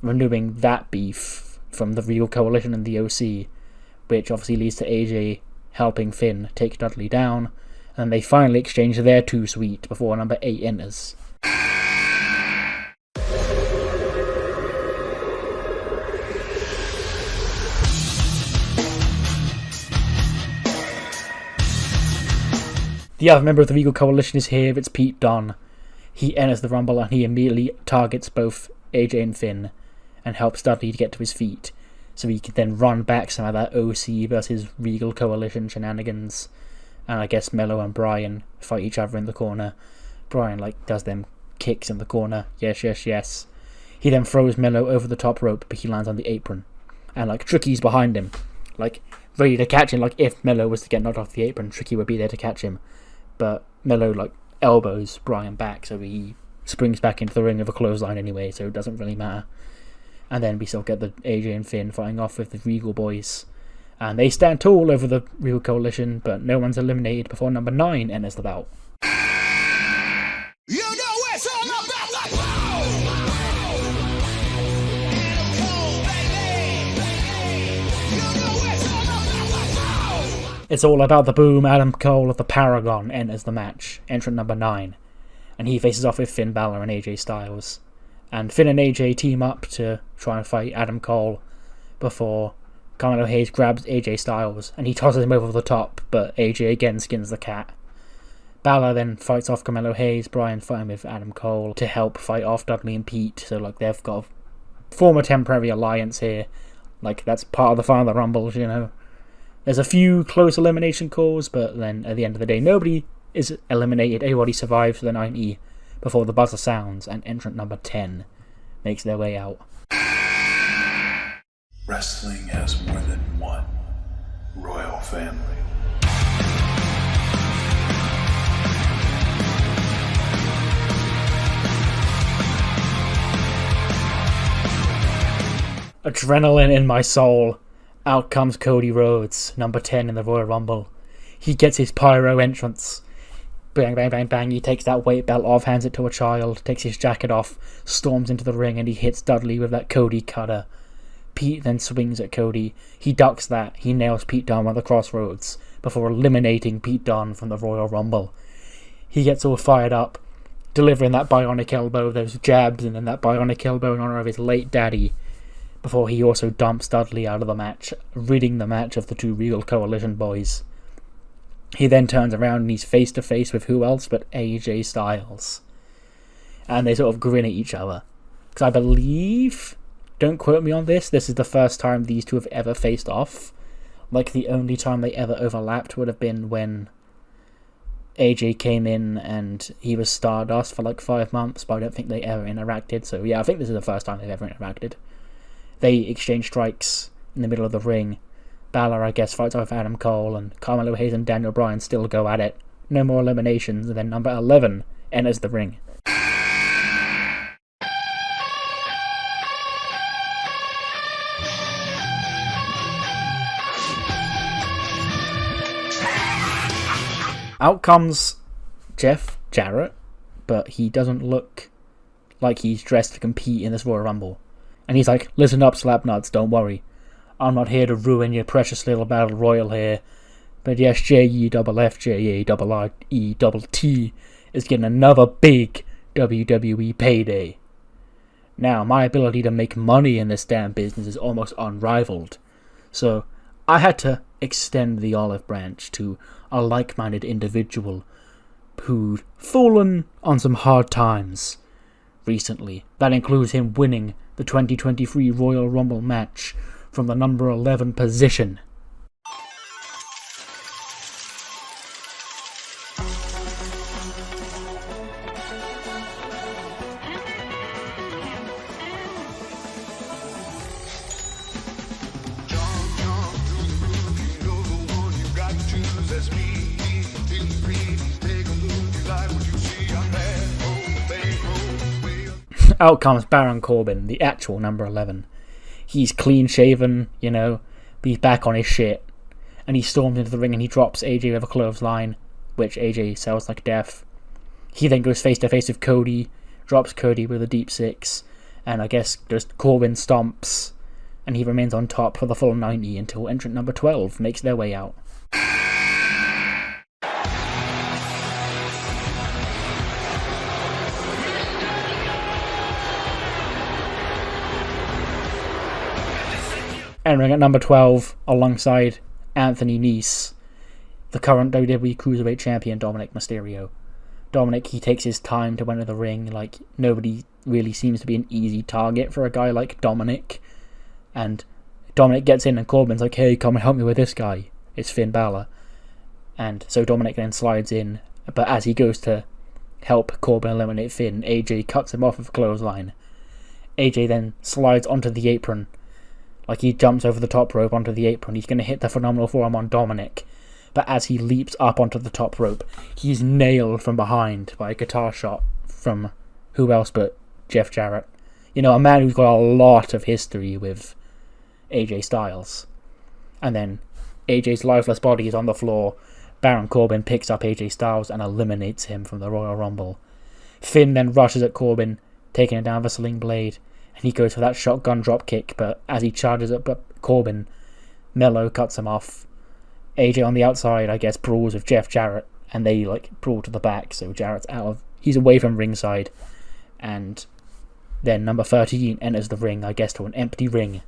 renewing that beef from the Regal Coalition and the OC, which obviously leads to AJ helping Finn take Dudley down, and they finally exchange their too sweet before number 8 enters. The other member of the Regal Coalition is here. It's Pete Dunne. He enters the Rumble and he immediately targets both AJ and Finn and helps Dudley to get to his feet, so he can then run back some of that OC versus Regal Coalition shenanigans. And I guess Melo and Bryan fight each other in the corner. Bryan does them kicks in the corner. Yes, yes, yes. He then throws Melo over the top rope, but he lands on the apron. And Tricky's behind him, ready to catch him. If Melo was to get knocked off the apron, Tricky would be there to catch him. But Melo elbows Bryan back, so he springs back into the ring with a clothesline anyway, so it doesn't really matter. And then we still get the AJ and Finn fighting off with the Regal boys. And they stand tall over the Regal Coalition, but no one's eliminated before number 9 enters the bout. You know it's all about the power. It's all about the boom. Adam Cole of the Paragon enters the match, entrant number 9. And he faces off with Finn Balor and AJ Styles. And Finn and AJ team up to try and fight Adam Cole before Carmelo Hayes grabs AJ Styles and he tosses him over the top, but AJ again skins the cat. Balor then fights off Carmelo Hayes, Bryan fighting with Adam Cole to help fight off Dudley and Pete, so they've got a form a temporary alliance here. That's part of the fun of the Rumbles, There's a few close elimination calls, but then at the end of the day, nobody is eliminated. Everybody survives to the 90 before the buzzer sounds, and entrant number 10 makes their way out. Wrestling has more than one royal family. Adrenaline in my soul. Out comes Cody Rhodes, number 10 in the Royal Rumble. He gets his pyro entrance. Bang, bang, bang, bang. He takes that weight belt off, hands it to a child, takes his jacket off, storms into the ring, and he hits Dudley with that Cody cutter. Pete then swings at Cody. He ducks that. He nails Pete Dunne on the crossroads before eliminating Pete Dunne from the Royal Rumble. He gets all fired up, delivering that bionic elbow, those jabs, and then that bionic elbow in honor of his late daddy, before he also dumps Dudley out of the match, ridding the match of the two Regal Coalition boys. He then turns around and he's face to face with who else but AJ Styles. And they sort of grin at each other. Because I believe, don't quote me on this is the first time these two have ever faced off. The only time they ever overlapped would have been when AJ came in and he was Stardust for 5 months, but I don't think they ever interacted. So yeah, I think this is the first time they've ever interacted. They exchange strikes in the middle of the ring. Balor, I guess, fights off Adam Cole, and Carmelo Hayes and Daniel Bryan still go at it. No more eliminations, and then number 11 enters the ring. Out comes Jeff Jarrett, but he doesn't look like he's dressed to compete in this Royal Rumble. And he's like, listen up, slapnuts, don't worry. I'm not here to ruin your precious little battle royal here. But yes, JEFFJAIIET is getting another big WWE payday. Now, my ability to make money in this damn business is almost unrivaled. So, I had to extend the olive branch to a like-minded individual who'd fallen on some hard times recently. That includes him winning the 2023 Royal Rumble match from the number 11 position. Out comes Baron Corbin, the actual number 11. He's clean shaven, you know, but he's back on his shit. And he storms into the ring and he drops AJ with a clothesline, which AJ sells like death. He then goes face to face with Cody, drops Cody with a deep six, and I guess just Corbin stomps, and he remains on top for the full 90 until entrant number 12 makes their way out. Entering at number 12, alongside Anthony Nese, the current WWE Cruiserweight Champion Dominic Mysterio. Dominic, he takes his time to enter the ring, like, nobody really seems to be an easy target for a guy like Dominic. And Dominic gets in and Corbin's like, hey, come and help me with this guy. It's Finn Balor. And so Dominic then slides in, but as he goes to help Corbin eliminate Finn, AJ cuts him off with a clothesline. AJ then slides onto the apron, like he jumps over the top rope onto the apron. He's going to hit the phenomenal forearm on Dominic. But as he leaps up onto the top rope, he's nailed from behind by a guitar shot from who else but Jeff Jarrett. You know, a man who's got a lot of history with AJ Styles. And then AJ's lifeless body is on the floor. Baron Corbin picks up AJ Styles and eliminates him from the Royal Rumble. Finn then rushes at Corbin, taking him down with a sling blade. And he goes for that shotgun drop kick, but as he charges up Corbin, Mello cuts him off. AJ on the outside, I guess, brawls with Jeff Jarrett, and they brawl to the back, so Jarrett's he's away from ringside. And then number 13 enters the ring, I guess, to an empty ring.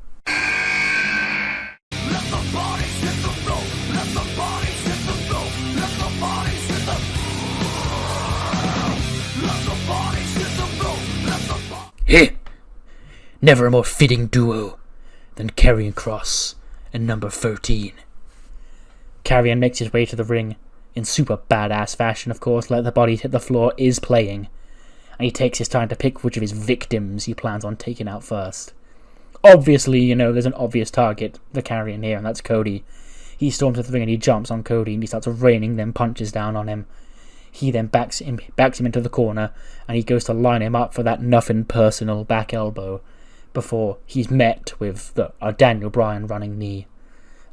Hey! Never a more fitting duo than Karrion Kross and number 13. Karrion makes his way to the ring in super badass fashion, of course. Let the Bodies Hit the Floor is playing, and he takes his time to pick which of his victims he plans on taking out first. Obviously, you know, there's an obvious target for Karrion here, and that's Cody. He storms to the ring and he jumps on Cody and he starts raining them punches down on him. He then backs him into the corner, and he goes to line him up for that nothing personal back elbow, before he's met with a Daniel Bryan running knee.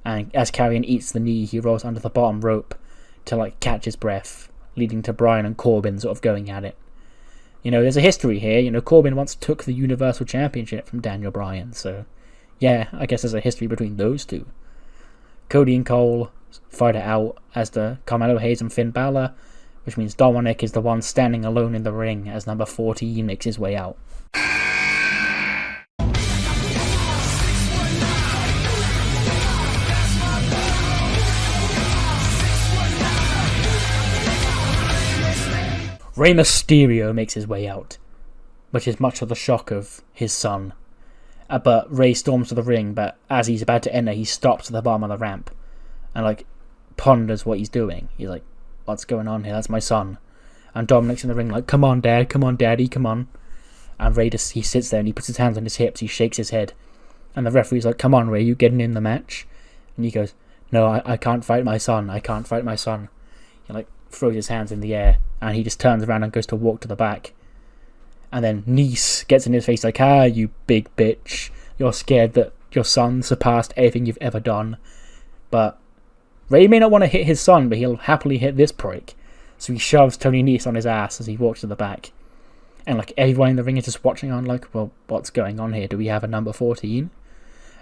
And as Karrion eats the knee, he rolls under the bottom rope to catch his breath, leading to Bryan and Corbin sort of going at it. You know, there's a history here. You know, Corbin once took the Universal Championship from Daniel Bryan, so yeah, I guess there's a history between those two. Cody and Cole fight it out as the Carmelo Hayes and Finn Balor, which means Dominic is the one standing alone in the ring as number 14 makes his way out. Rey Mysterio makes his way out, which is much to the shock of his son. But Rey storms to the ring, but as he's about to enter, he stops at the bottom of the ramp and ponders what he's doing. He's like, what's going on here? That's my son. And Dominic's in the ring come on, Dad, come on, Daddy, come on. And Rey he sits there and he puts his hands on his hips, he shakes his head. And the referee's like, come on, Rey, you getting in the match? And he goes, no, I can't fight my son, I can't fight my son. He throws his hands in the air, and he just turns around and goes to walk to the back. And then Nese gets in his face you big bitch, you're scared that your son surpassed everything you've ever done. But Rey may not want to hit his son, but he'll happily hit this prick. So he shoves Tony Nese on his ass as he walks to the back. And everyone in the ring is just watching on well, what's going on here? Do we have a number 14?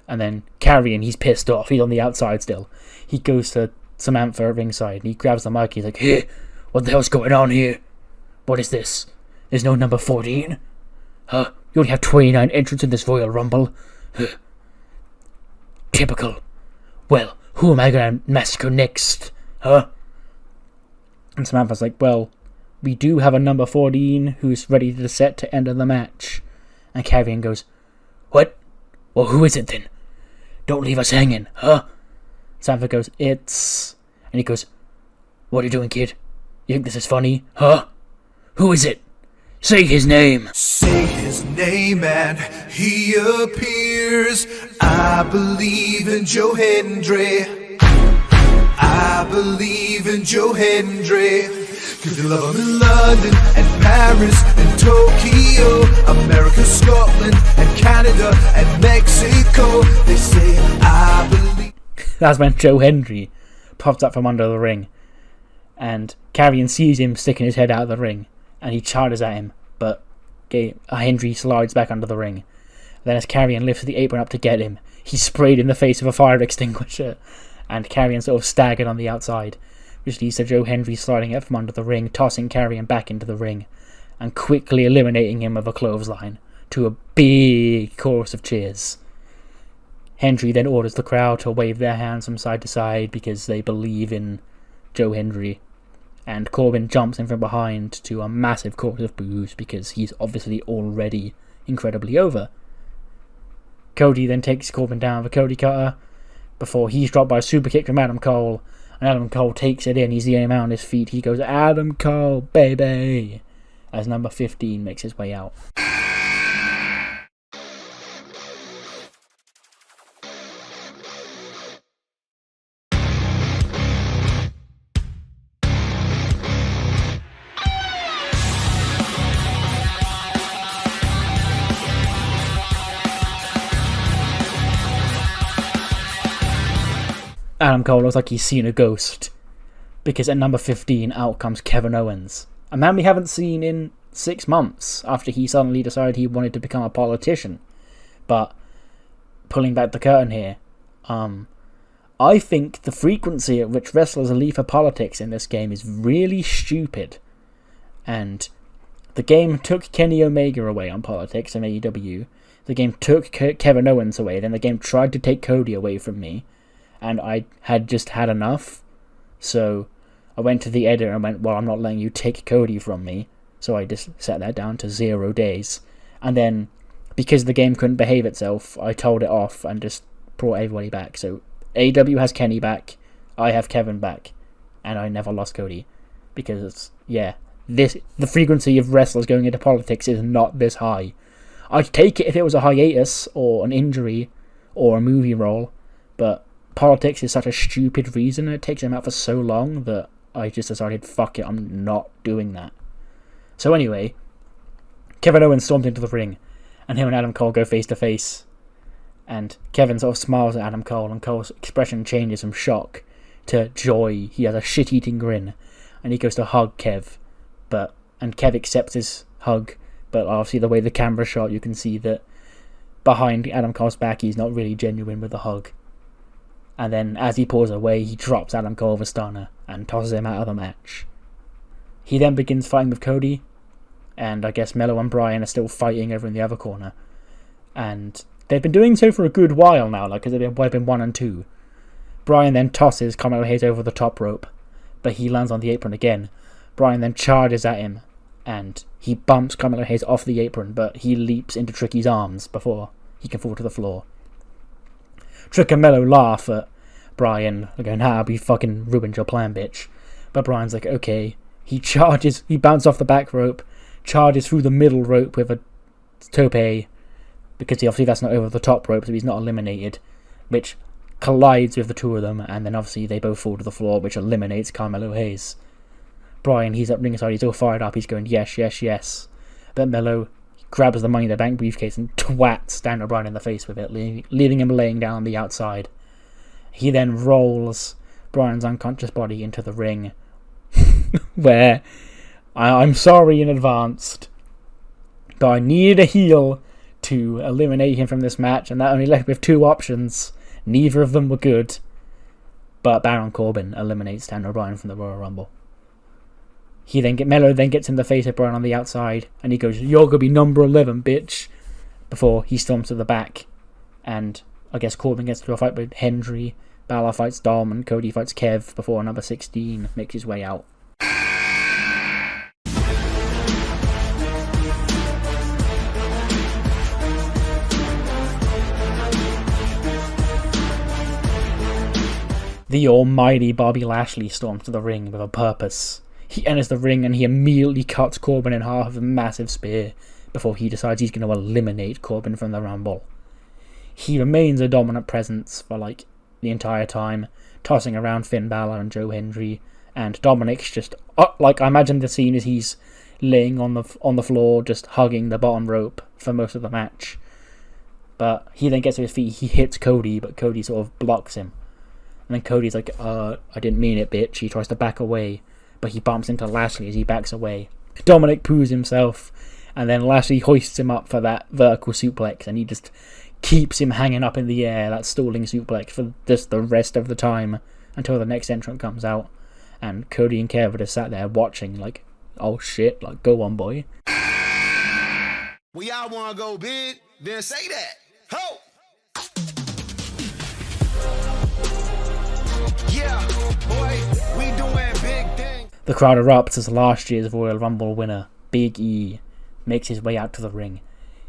And then Karrion, he's pissed off, he's on the outside still. He goes to Samantha at ringside and he grabs the mic, he's like, hey, what the hell's going on here? What is this? There's no number 14? Huh? You only have 29 entrants in this Royal Rumble? Huh. Typical. Well, who am I gonna massacre next? Huh? And Samantha's like, well, we do have a number 14 who's ready to set to end of the match. And Karrion goes, "What? Well, who is it then? Don't leave us hanging, huh?" Sanford goes, "It's..." And he goes, "What are you doing, kid? You think this is funny, huh? Who is it? Say his name." Say his name and he appears. I believe in Joe Hendry. I believe in Joe Hendry. Cause they love him in London and Paris and Tokyo, America, Scotland and Canada and Mexico. They say I believe. That's when Joe Hendry pops up from under the ring. And Karrion sees him sticking his head out of the ring. And he charges at him. But Hendry slides back under the ring. Then as Karrion lifts the apron up to get him, he's sprayed in the face with a fire extinguisher. And Karrion sort of staggered on the outside, which leads to Joe Hendry sliding up from under the ring, tossing Karrion back into the ring, and quickly eliminating him with a clothesline, to a big chorus of cheers. Hendry then orders the crowd to wave their hands from side to side because they believe in Joe Hendry, and Corbin jumps in from behind to a massive chorus of boos because he's obviously already incredibly over. Cody then takes Corbin down with a Cody Cutter before he's dropped by a super kick from Adam Cole, and Adam Cole takes it in. He's the only man on his feet. He goes, "Adam Cole, baby," as number 15 makes his way out. Adam Cole looks like he's seen a ghost, because at number 15 out comes Kevin Owens, a man we haven't seen in 6 months after he suddenly decided he wanted to become a politician. But pulling back the curtain here, I think the frequency at which wrestlers leave for politics in this game is really stupid. And the game took Kenny Omega away on politics in AEW. The game took Kevin Owens away. Then the game tried to take Cody away from me. And I had just had enough. So I went to the editor and went, "Well, I'm not letting you take Cody from me." So I just set that down to 0 days. And then, because the game couldn't behave itself, I told it off and just brought everybody back. So AEW has Kenny back, I have Kevin back, and I never lost Cody. Because, yeah, the frequency of wrestlers going into politics is not this high. I'd take it if it was a hiatus, or an injury, or a movie role, but politics is such a stupid reason, and it takes them out for so long that I just decided, fuck it, I'm not doing that. So anyway, Kevin Owens storms into the ring, and him and Adam Cole go face to face, and Kevin sort of smiles at Adam Cole, and Cole's expression changes from shock to joy. He has a shit-eating grin, and he goes to hug Kev, and Kev accepts his hug, but obviously the way the camera shot, you can see that behind Adam Cole's back, he's not really genuine with the hug. And then, as he pulls away, he drops Adam Cole with a stunner and tosses him out of the match. He then begins fighting with Cody, and I guess Mello and Brian are still fighting over in the other corner. And they've been doing so for a good while now, because they've been 1 and 2. Brian then tosses Carmelo Hayes over the top rope, but he lands on the apron again. Brian then charges at him, and he bumps Carmelo Hayes off the apron, but he leaps into Tricky's arms before he can fall to the floor. Trick and Mello laugh at Brian, going, we fucking ruined your plan, bitch. But Brian's like, okay. He bounces off the back rope, charges through the middle rope with a tope, because obviously that's not over the top rope, so he's not eliminated, which collides with the two of them, and then obviously they both fall to the floor, which eliminates Carmelo Hayes. Brian, he's at ringside, he's all fired up, he's going, yes, yes, yes. But Mello grabs the Money in the Bank briefcase and twats Daniel Bryan in the face with it, leaving him laying down on the outside. He then rolls Bryan's unconscious body into the ring, where I'm sorry in advance, but I needed a heel to eliminate him from this match, and that only left me with 2 options. Neither of them were good, but Baron Corbin eliminates Daniel Bryan from the Royal Rumble. Mello then gets in the face of Bryan on the outside, and he goes, "You're gonna be number 11, bitch," before he storms to the back, and I guess Corbin gets into a fight with Hendry, Balor fights Dom, and Cody fights Kev before number 16 makes his way out. The almighty Bobby Lashley storms to the ring with a purpose. He enters the ring and he immediately cuts Corbin in half with a massive spear before he decides he's going to eliminate Corbin from the Rumble. He remains a dominant presence for like the entire time, tossing around Finn Balor and Joe Hendry, and Dominic's just like, I imagine the scene is he's laying on the floor just hugging the bottom rope for most of the match. But he then gets to his feet, he hits Cody, but Cody sort of blocks him. And then Cody's like, I didn't mean it, bitch. He tries to back away, but he bumps into Lashley as he backs away. Dominic poos himself, and then Lashley hoists him up for that vertical suplex, and he just keeps him hanging up in the air, that stalling suplex, for just the rest of the time until the next entrant comes out. And Cody and Kev are just sat there watching like, oh shit, like, go on, boy. We all want to go big, then say that. Ho! Yeah, boy, we doing big things. The crowd erupts as last year's Royal Rumble winner, Big E, makes his way out to the ring.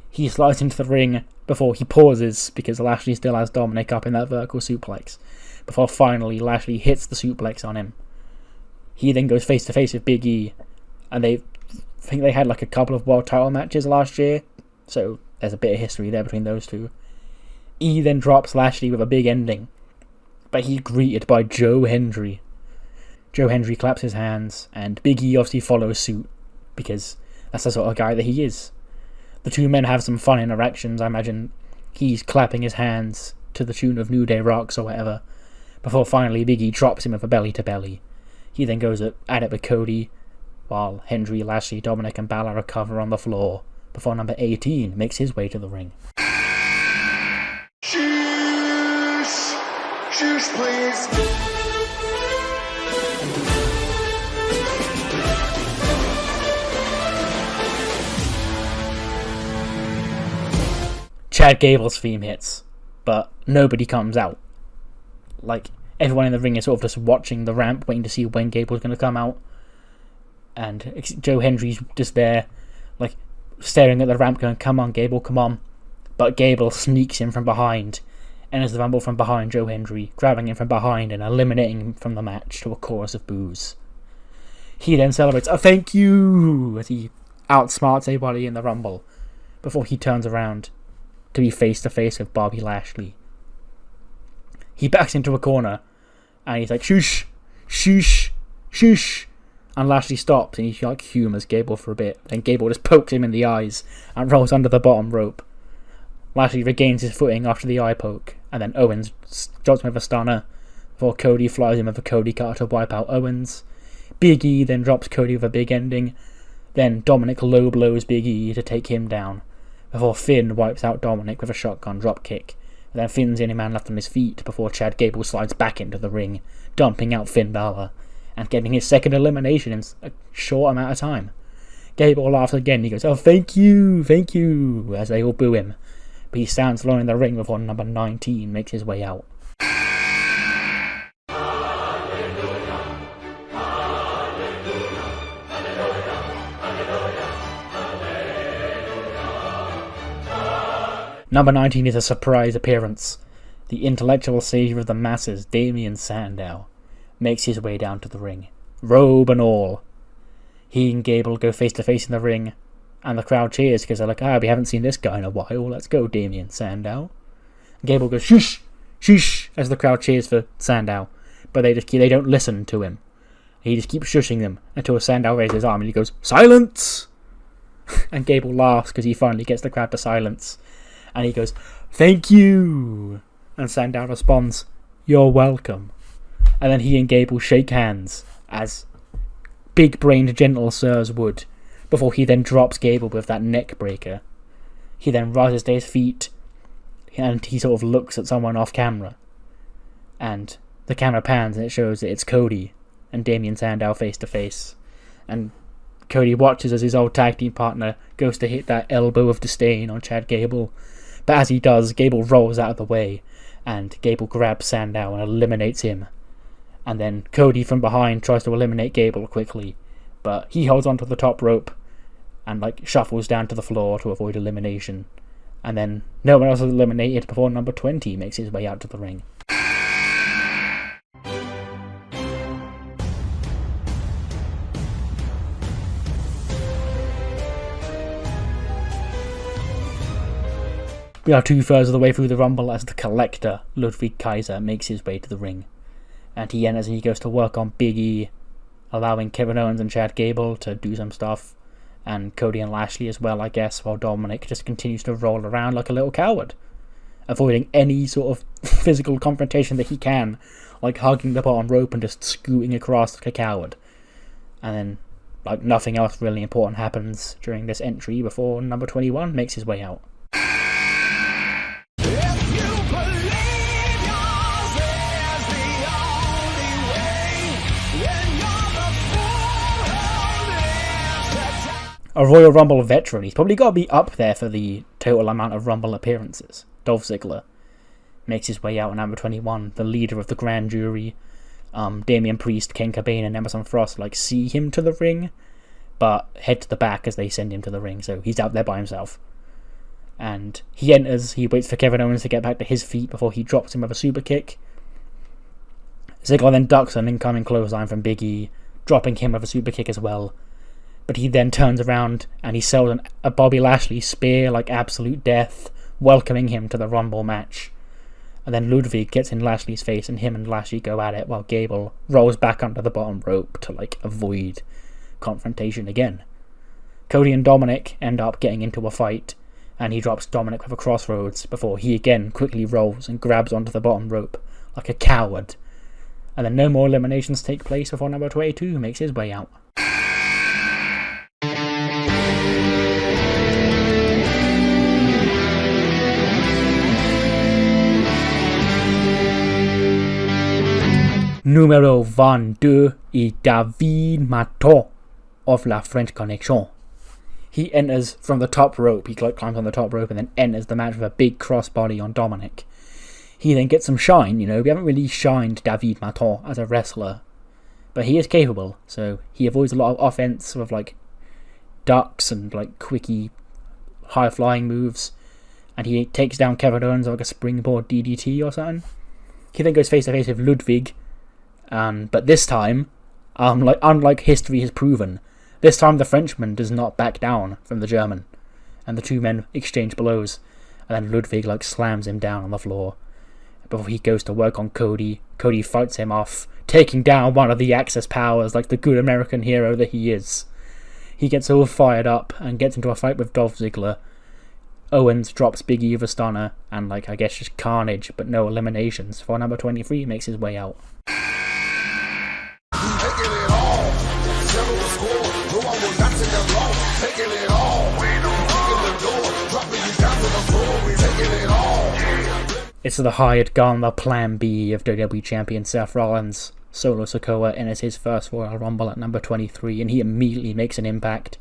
He slides into the ring before he pauses because Lashley still has Dominic up in that vertical suplex, before finally Lashley hits the suplex on him. He then goes face to face with Big E, and I think they had like a couple of world title matches last year, so there's a bit of history there between those two. E then drops Lashley with a big ending, but he's greeted by Joe Hendry. Joe Hendry claps his hands, and Big E obviously follows suit, because that's the sort of guy that he is. The two men have some fun interactions. I imagine he's clapping his hands to the tune of New Day Rocks or whatever, before finally Big E drops him with a belly-to-belly. He then goes at it with Cody, while Hendry, Lashley, Dominic and Balor recover on the floor, before number 18 makes his way to the ring. Sheesh, sheesh, please. Chad Gable's theme hits, but nobody comes out. Like, everyone in the ring is sort of just watching the ramp, waiting to see when Gable's going to come out. And Joe Hendry's just there, like, staring at the ramp going, come on, Gable, come on. But Gable sneaks in from behind, enters the Rumble from behind Joe Hendry, grabbing him from behind and eliminating him from the match to a chorus of boos. He then celebrates a thank you as he outsmarts everybody in the Rumble, before he turns around to be face to face with Bobby Lashley. He backs into a corner and he's like, shush, shush, shush. And Lashley stops and he like humours Gable for a bit. Then Gable just pokes him in the eyes and rolls under the bottom rope. Lashley regains his footing after the eye poke, and then Owens drops him with a stunner before Cody flies him with a Cody cutter to wipe out Owens. Big E then drops Cody with a big ending. Then Dominic low blows Big E to take him down, before Finn wipes out Dominic with a shotgun drop kick. And then Finn's the only man left on his feet before Chad Gable slides back into the ring, dumping out Finn Balor, and getting his second elimination in a short amount of time. Gable laughs again. He goes, oh, thank you, as they all boo him. But he stands alone in the ring before number 19 makes his way out. Number 19 is a surprise appearance. The intellectual savior of the masses, Damien Sandow, makes his way down to the ring, robe and all. He and Gable go face to face in the ring, and the crowd cheers because they're like, we haven't seen this guy in a while, let's go, Damien Sandow. Gable goes, shush, shush, as the crowd cheers for Sandow, but they don't listen to him. He just keeps shushing them until Sandow raises his arm and he goes, silence! And Gable laughs because he finally gets the crowd to silence. And he goes, thank you! And Sandow responds, you're welcome. And then he and Gable shake hands, as big-brained gentle sirs would, before he then drops Gable with that neck breaker. He then rises to his feet, and he sort of looks at someone off camera. And the camera pans and it shows that it's Cody and Damien Sandow face to face. And Cody watches as his old tag team partner goes to hit that elbow of disdain on Chad Gable. But as he does, Gable rolls out of the way, and Gable grabs Sandow and eliminates him. And then Cody from behind tries to eliminate Gable quickly, but he holds onto the top rope and shuffles down to the floor to avoid elimination. And then no one else is eliminated before number 20 makes his way out to the ring. We are 2/3 of the way through the Rumble as the Collector, Ludwig Kaiser, makes his way to the ring. And he enters and he goes to work on Big E, allowing Kevin Owens and Chad Gable to do some stuff, and Cody and Lashley as well, I guess, while Dominic just continues to roll around like a little coward, avoiding any sort of physical confrontation that he can, like hugging the bottom rope and just scooting across like a coward. And then, like, nothing else really important happens during this entry before number 21 makes his way out. A Royal Rumble veteran. He's probably got to be up there for the total amount of Rumble appearances. Dolph Ziggler makes his way out at number 21. The leader of the grand jury, Damian Priest, Ken Cobain, and Emerson Frost see him to the ring, but head to the back as they send him to the ring. So he's out there by himself. And he enters. He waits for Kevin Owens to get back to his feet before he drops him with a super kick. Ziggler then ducks an incoming clothesline from Big E, dropping him with a super kick as well. But he then turns around and he sells a Bobby Lashley spear like absolute death, welcoming him to the Rumble match. And then Ludwig gets in Lashley's face and him and Lashley go at it while Gable rolls back under the bottom rope to avoid confrontation again. Cody and Dominic end up getting into a fight and he drops Dominic with a crossroads before he again quickly rolls and grabs onto the bottom rope like a coward. And then no more eliminations take place before number 22 makes his way out. Numéro 22 is David Mato of La French Connection. He enters from the top rope. He climbs on the top rope and then enters the match with a big crossbody on Dominic. He then gets some shine. We haven't really shined David Mato as a wrestler, but he is capable. So he avoids a lot of offense with ducks and quickie high flying moves, and he takes down Kevin Owens like a springboard DDT or something. He then goes face to face with Ludwig. But this time, unlike history has proven, this time the Frenchman does not back down from the German, and the two men exchange blows, and then Ludwig slams him down on the floor. Before he goes to work on Cody, Cody fights him off, taking down one of the Axis powers like the good American hero that he is. He gets all fired up and gets into a fight with Dolph Ziggler. Owens drops Big E with a stunner, and I guess just carnage, but no eliminations, for number 23 makes his way out. It's the hired gun, the plan B of WWE Champion Seth Rollins. Solo Sikoa enters his first Royal Rumble at number 23, and he immediately makes an impact.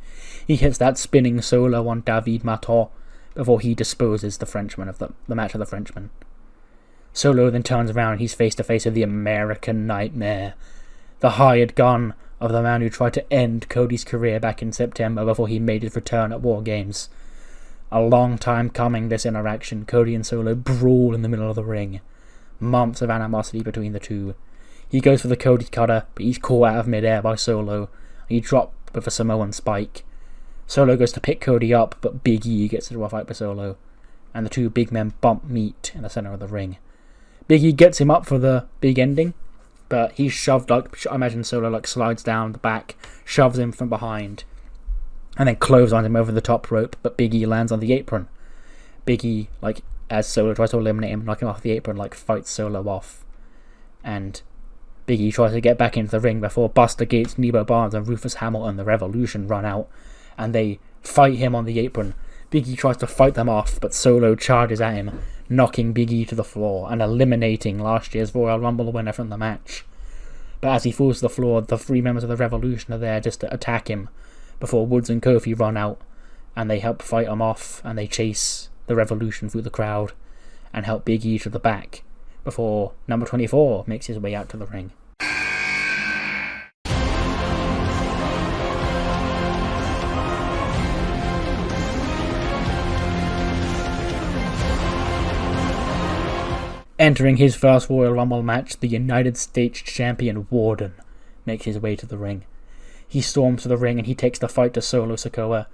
He hits that spinning solo on David Mato before he disposes the Frenchman of the match of the Frenchman. Solo then turns around and he's face to face with the American Nightmare, the hired gun of the man who tried to end Cody's career back in September before he made his return at War Games. A long time coming, this interaction. Cody and Solo brawl in the middle of the ring. Months of animosity between the two. He goes for the Cody cutter, but he's caught out of midair by Solo. He dropped with a Samoan spike. Solo goes to pick Cody up, but Big E gets into a fight with Solo, and the two big men bump meet in the center of the ring. Big E gets him up for the big ending, but he's shoved, I imagine Solo slides down the back, shoves him from behind, and then clotheslines him over the top rope, but Big E lands on the apron. Big E, as Solo tries to eliminate him, knock him off the apron, fights Solo off. And Big E tries to get back into the ring before Buster Gates, Nebo Barnes, and Rufus Hamilton, the Revolution, run out, and they fight him on the apron. Big E tries to fight them off, but Solo charges at him, knocking Big E to the floor and eliminating last year's Royal Rumble winner from the match. But as he falls to the floor, the three members of the Revolution are there just to attack him, before Woods and Kofi run out, and they help fight him off, and they chase the Revolution through the crowd, and help Big E to the back, before number 24 makes his way out to the ring. Entering his first Royal Rumble match, the United States Champion Warden makes his way to the ring. He storms to the ring and he takes the fight to Solo Sikoa,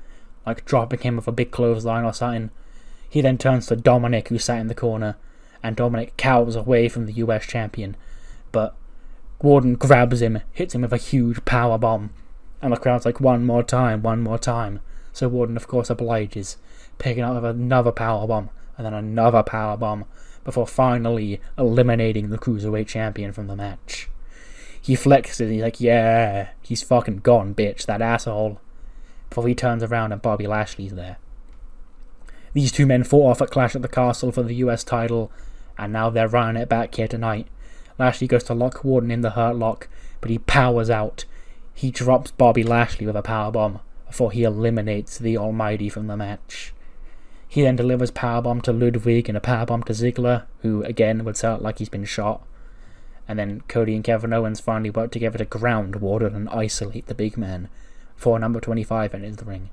dropping him with a big clothesline or something. He then turns to Dominic, who sat in the corner, and Dominic cowers away from the US champion, but Warden grabs him, hits him with a huge power bomb, and the crowd's like, one more time, one more time. So Warden, of course, obliges, picking up with another power bomb, and then another power bomb, before finally eliminating the Cruiserweight champion from the match. He flexes, he's like, yeah, he's fucking gone, bitch, that asshole. Before he turns around and Bobby Lashley's there. These two men fought off at Clash at the Castle for the US title, and now they're running it back here tonight. Lashley goes to lock Warden in the Hurt Lock, but he powers out. He drops Bobby Lashley with a powerbomb before he eliminates the Almighty from the match. He then delivers powerbomb to Ludwig and a powerbomb to Ziggler, who again would sound like he's been shot. And then Cody and Kevin Owens finally work together to ground Warden and isolate the big man before number 25 enters the ring.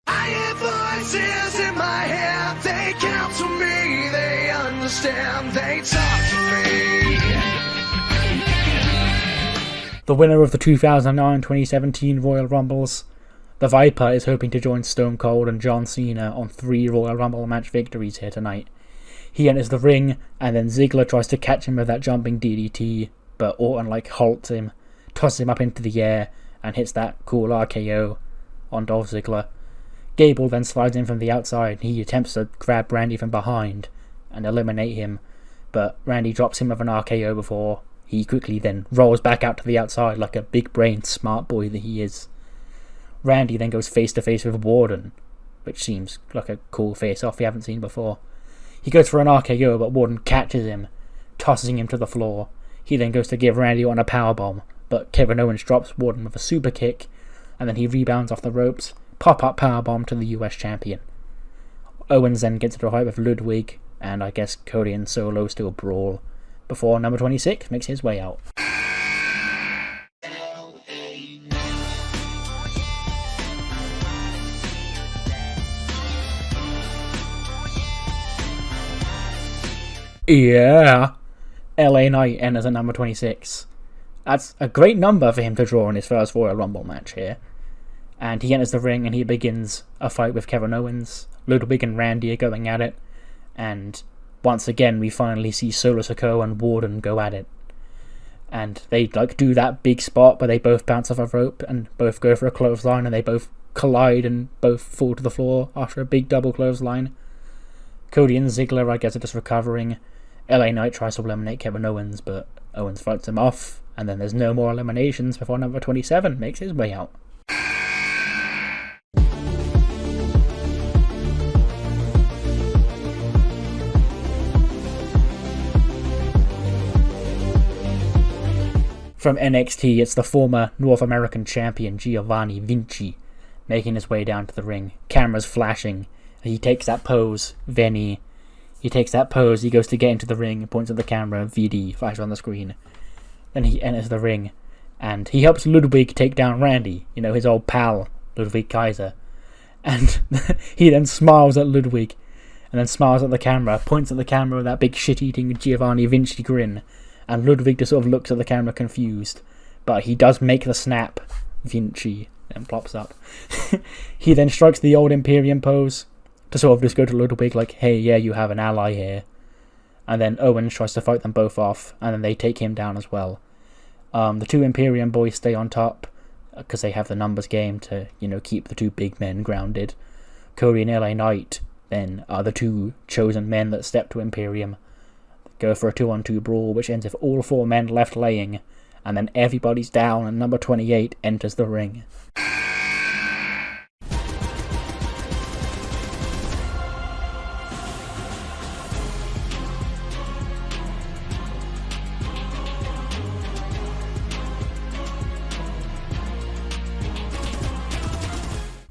I hear voices in my head, they counsel me, they understand, they talk to me. The winner of the 2009-2017 Royal Rumbles, the Viper, is hoping to join Stone Cold and John Cena on 3 Royal Rumble match victories here tonight. He enters the ring, and then Ziggler tries to catch him with that jumping DDT, but Orton halts him, tosses him up into the air, and hits that cool RKO on Dolph Ziggler. Gable then slides in from the outside, and he attempts to grab Randy from behind and eliminate him, but Randy drops him with an RKO before he quickly then rolls back out to the outside like a big-brained smart boy that he is. Randy then goes face-to-face with Warden, which seems like a cool face-off we haven't seen before. He goes for an RKO, but Warden catches him, tossing him to the floor. He then goes to give Randy on a powerbomb, but Kevin Owens drops Warden with a super kick, and then he rebounds off the ropes, pop-up powerbomb to the US champion. Owens then gets into a fight with Ludwig, and I guess Cody and Solo still brawl, before number 26 makes his way out. Yeah, LA Knight enters at number 26. That's a great number for him to draw in his first Royal Rumble match here. And he enters the ring and he begins a fight with Kevin Owens. Ludwig and Randy are going at it. And once again, we finally see Solo Sikoa and Warden go at it. And they do that big spot where they both bounce off a rope and both go for a clothesline, and they both collide and both fall to the floor after a big double clothesline. Cody and Ziggler, I guess, are just recovering. LA Knight tries to eliminate Kevin Owens, but Owens fights him off, and then there's no more eliminations before number 27 makes his way out. From NXT, it's the former North American champion Giovanni Vinci making his way down to the ring. Cameras flashing. He takes that pose, Vinny. He takes that pose, he goes to get into the ring, points at the camera, VD, flashes on the screen. Then he enters the ring, and he helps Ludwig take down Randy, his old pal, Ludwig Kaiser. And he then smiles at Ludwig, and then smiles at the camera, points at the camera with that big shit-eating Giovanni Vinci grin, and Ludwig just sort of looks at the camera confused. But he does make the snap, Vinci, and plops up. He then strikes the old Imperium pose, to sort of just go to Ludwig like, hey, yeah, you have an ally here. And then Owens tries to fight them both off, and then they take him down as well. The two Imperium boys stay on top, because they have the numbers game to, keep the two big men grounded. Cody and LA Knight then are the two chosen men that step to Imperium. Go for a 2-on-2 brawl, which ends with all 4 men left laying, and then everybody's down, and number 28 enters the ring.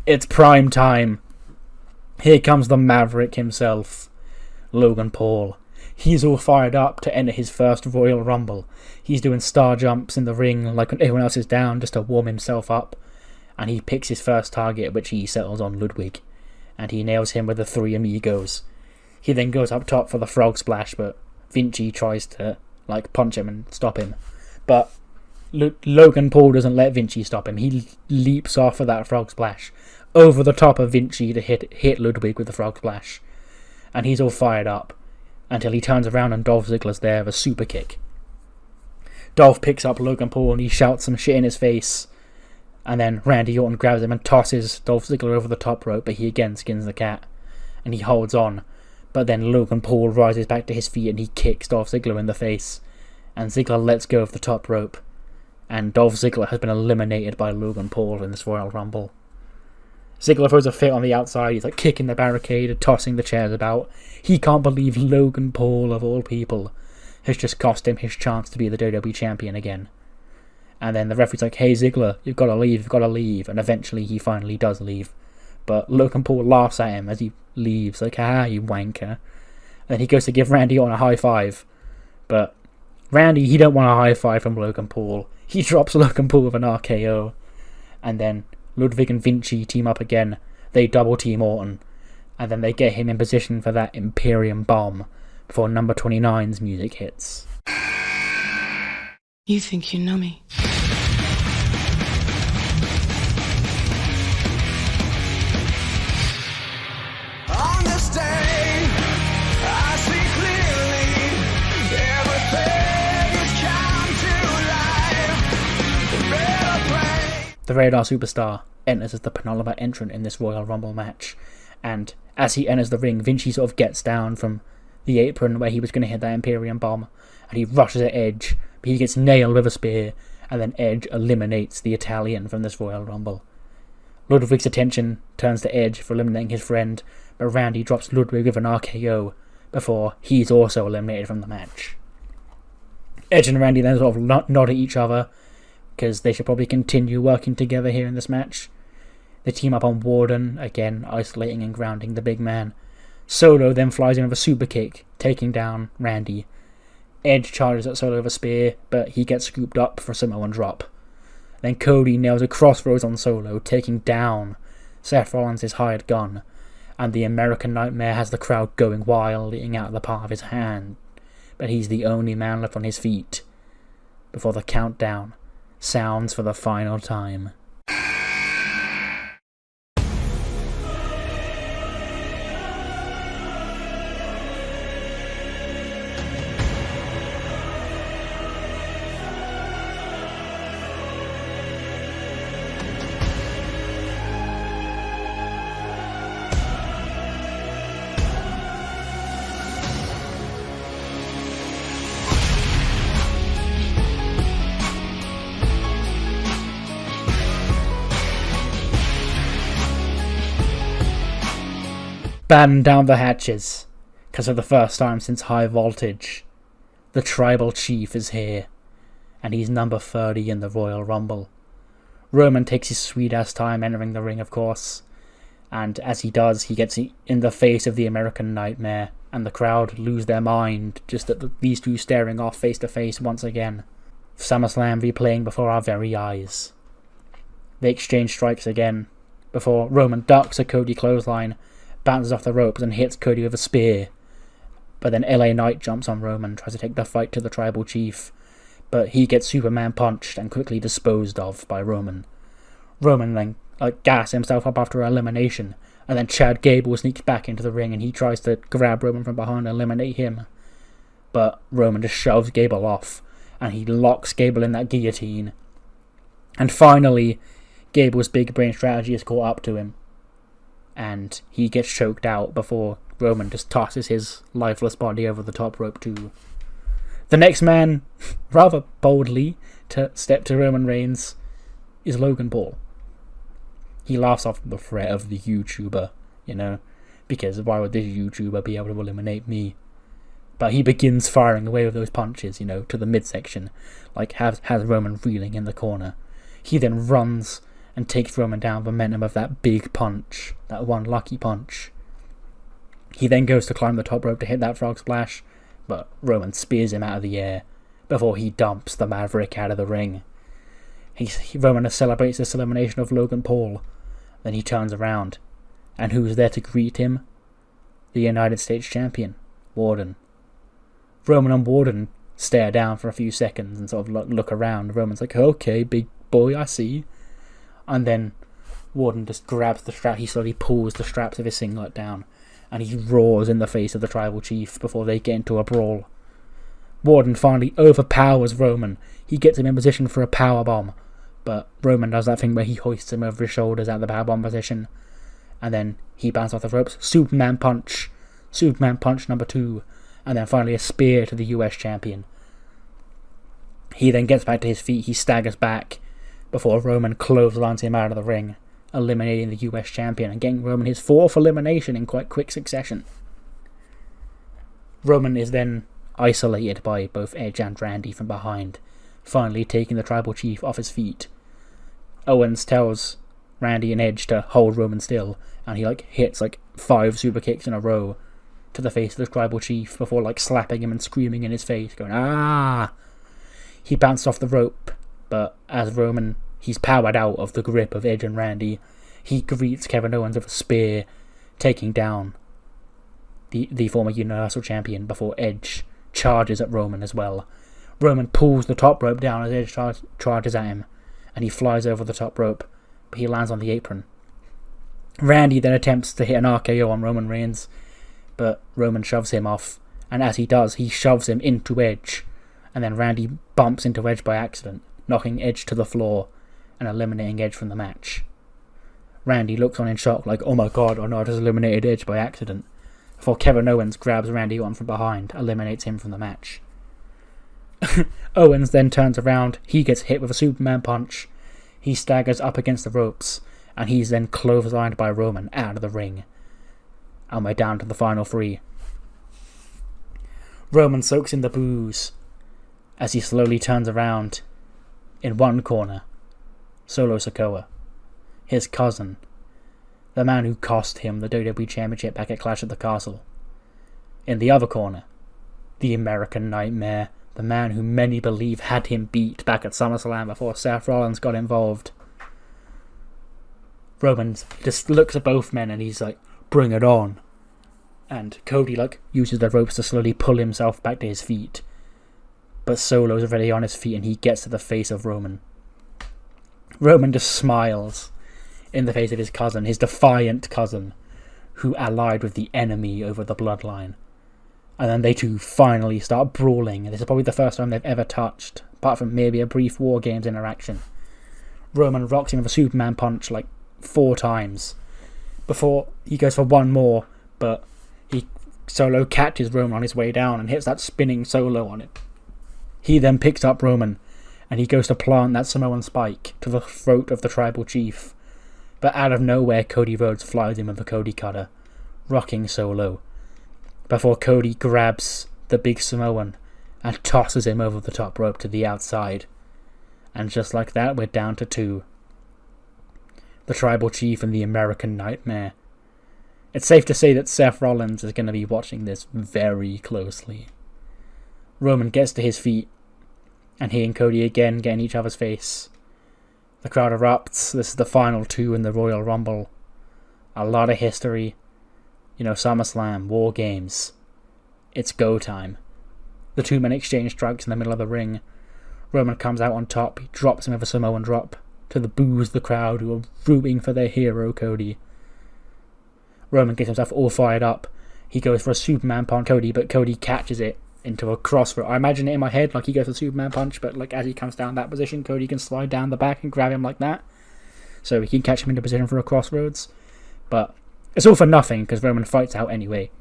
It's prime time. Here comes the Maverick himself, Logan Paul. He's all fired up to enter his first Royal Rumble. He's doing star jumps in the ring like when everyone else is down just to warm himself up. And he picks his first target, which he settles on Ludwig. And he nails him with the 3 amigos. He then goes up top for the frog splash, but Vinci tries to punch him and stop him. But Logan Paul doesn't let Vinci stop him. He leaps off of that frog splash, over the top of Vinci to hit Ludwig with the frog splash. And he's all fired up until he turns around and Dolph Ziggler's there with a super kick. Dolph picks up Logan Paul and he shouts some shit in his face. And then Randy Orton grabs him and tosses Dolph Ziggler over the top rope, but he again skins the cat. And he holds on. But then Logan Paul rises back to his feet and he kicks Dolph Ziggler in the face. And Ziggler lets go of the top rope. And Dolph Ziggler has been eliminated by Logan Paul in this Royal Rumble. Ziggler throws a fit on the outside. He's like kicking the barricade and tossing the chairs about. He can't believe Logan Paul, of all people, has just cost him his chance to be the WWE Champion again. And then the referee's like, hey Ziggler, you've got to leave. And eventually he finally does leave. But Logan Paul laughs at him as he leaves, like, ah, you wanker. And then he goes to give Randy Orton a high five. But Randy, he don't want a high five from Logan Paul. He drops Logan Paul with an RKO. And then Ludwig and Vinci team up again. They double team Orton. And then they get him in position for that Imperium bomb before number 29's music hits. You think you know me? On this day, I see clearly everything has come to life. Better play. The Radar Superstar enters as the penultimate entrant in this Royal Rumble match. And as he enters the ring, Vinci sort of gets down from the apron where he was going to hit that Imperium bomb. And he rushes at Edge. But he gets nailed with a spear, and then Edge eliminates the Italian from this Royal Rumble. Ludwig's attention turns to Edge for eliminating his friend, but Randy drops Ludwig with an RKO before he's also eliminated from the match. Edge and Randy then sort of nod at each other, because they should probably continue working together here in this match. They team up on Warden, again isolating and grounding the big man. Solo then flies in with a super kick, taking down Randy. Edge charges at Solo with a spear, but he gets scooped up for a Samoan drop. Then Cody nails a crossroads on Solo, taking down Seth Rollins' hired gun, and the American Nightmare has the crowd going wild, eating out of the palm of his hand, but he's the only man left on his feet before the countdown sounds for the final time. Batten down the hatches, because for the first time since High Voltage, the Tribal Chief is here, and he's number 30 in the Royal Rumble. Roman takes his sweet-ass time entering the ring, of course, and as he does, he gets in the face of the American Nightmare, and the crowd lose their mind just at these two staring off face-to-face once again. SummerSlam replaying before our very eyes. They exchange strikes again, before Roman ducks a Cody clothesline, bounces off the ropes and hits Cody with a spear. But then LA Knight jumps on Roman, tries to take the fight to the Tribal Chief, but he gets Superman punched and quickly disposed of by Roman. Roman then gas himself up after elimination, and then Chad Gable sneaks back into the ring and he tries to grab Roman from behind and eliminate him. But Roman just shoves Gable off, and he locks Gable in that guillotine. And finally, Gable's big brain strategy is caught up to him, and he gets choked out before Roman just tosses his lifeless body over the top rope too. The next man, rather boldly, to step to Roman Reigns is Logan Paul. He laughs off the threat of the YouTuber, because why would this YouTuber be able to eliminate me? But he begins firing away with those punches, to the midsection, has Roman reeling in the corner. He then runs and takes Roman down the momentum of that big punch, that one lucky punch. He then goes to climb the top rope to hit that frog splash, but Roman spears him out of the air before he dumps the Maverick out of the ring. Roman celebrates this elimination of Logan Paul. Then he turns around, and who's there to greet him? The United States Champion, Warden. Roman and Warden stare down for a few seconds and sort of look around. Roman's like, okay, big boy, I see. And then Warden just grabs the strap. He slowly pulls the straps of his singlet down, and he roars in the face of the tribal chief before they get into a brawl. Warden finally overpowers Roman. He gets him in position for a powerbomb, but Roman does that thing where he hoists him over his shoulders at the powerbomb position, and then he bounces off the ropes. Superman punch number 2, and then finally a spear to the US champion. He then gets back to his feet. He staggers back before Roman clotheslines him out of the ring, eliminating the US champion and getting Roman his 4th elimination in quite quick succession. Roman is then isolated by both Edge and Randy from behind, finally taking the tribal chief off his feet. Owens tells Randy and Edge to hold Roman still, and he hits 5 super kicks in a row to the face of the tribal chief before slapping him and screaming in his face, going "Ah!" He bounced off the rope, but as Roman, he's powered out of the grip of Edge and Randy, he greets Kevin Owens with a spear, taking down the former Universal Champion before Edge charges at Roman as well. Roman pulls the top rope down as Edge charges at him, and he flies over the top rope, but he lands on the apron. Randy then attempts to hit an RKO on Roman Reigns, but Roman shoves him off, and as he does, he shoves him into Edge, and then Randy bumps into Edge by accident, knocking Edge to the floor and eliminating Edge from the match. Randy looks on in shock "Oh my god, oh no, I just eliminated Edge by accident," before Kevin Owens grabs Randy on from behind, eliminates him from the match. Owens then turns around, he gets hit with a Superman punch, he staggers up against the ropes, and he's then clotheslined by Roman out of the ring. And we're down to the final 3. Roman soaks in the boos as he slowly turns around. In one corner, Solo Sikoa, his cousin, the man who cost him the WWE Championship back at Clash at the Castle. In the other corner, the American Nightmare, the man who many believe had him beat back at SummerSlam before Seth Rollins got involved. Roman just looks at both men and he's "Bring it on." And Cody uses the ropes to slowly pull himself back to his feet. But Solo's already on his feet and he gets to the face of Roman. Roman just smiles in the face of his cousin, his defiant cousin, who allied with the enemy over the bloodline. And then they two finally start brawling, and this is probably the first time they've ever touched, apart from maybe a brief War Games interaction. Roman rocks him with a Superman punch 4 times before he goes for one more, but Solo catches Roman on his way down and hits that spinning solo on it. He then picks up Roman and he goes to plant that Samoan spike to the throat of the tribal chief, but out of nowhere Cody Rhodes flies in with a Cody cutter, rocking Solo, before Cody grabs the big Samoan and tosses him over the top rope to the outside. And just like that, we're down to 2. The tribal chief and the American Nightmare. It's safe to say that Seth Rollins is going to be watching this very closely. Roman gets to his feet, and he and Cody again get in each other's face. The crowd erupts. This is the final 2 in the Royal Rumble. A lot of history. SummerSlam, War Games. It's go time. The 2 men exchange strikes in the middle of the ring. Roman comes out on top. He drops him with a Samoan drop to the boos of the crowd who are rooting for their hero, Cody. Roman gets himself all fired up. He goes for a Superman punch Cody, but Cody catches it into a crossroad. I imagine it in my head he goes for a Superman punch, but as he comes down that position, Cody can slide down the back and grab him like that, so he can catch him into position for a crossroads. But it's all for nothing because Roman fights out anyway.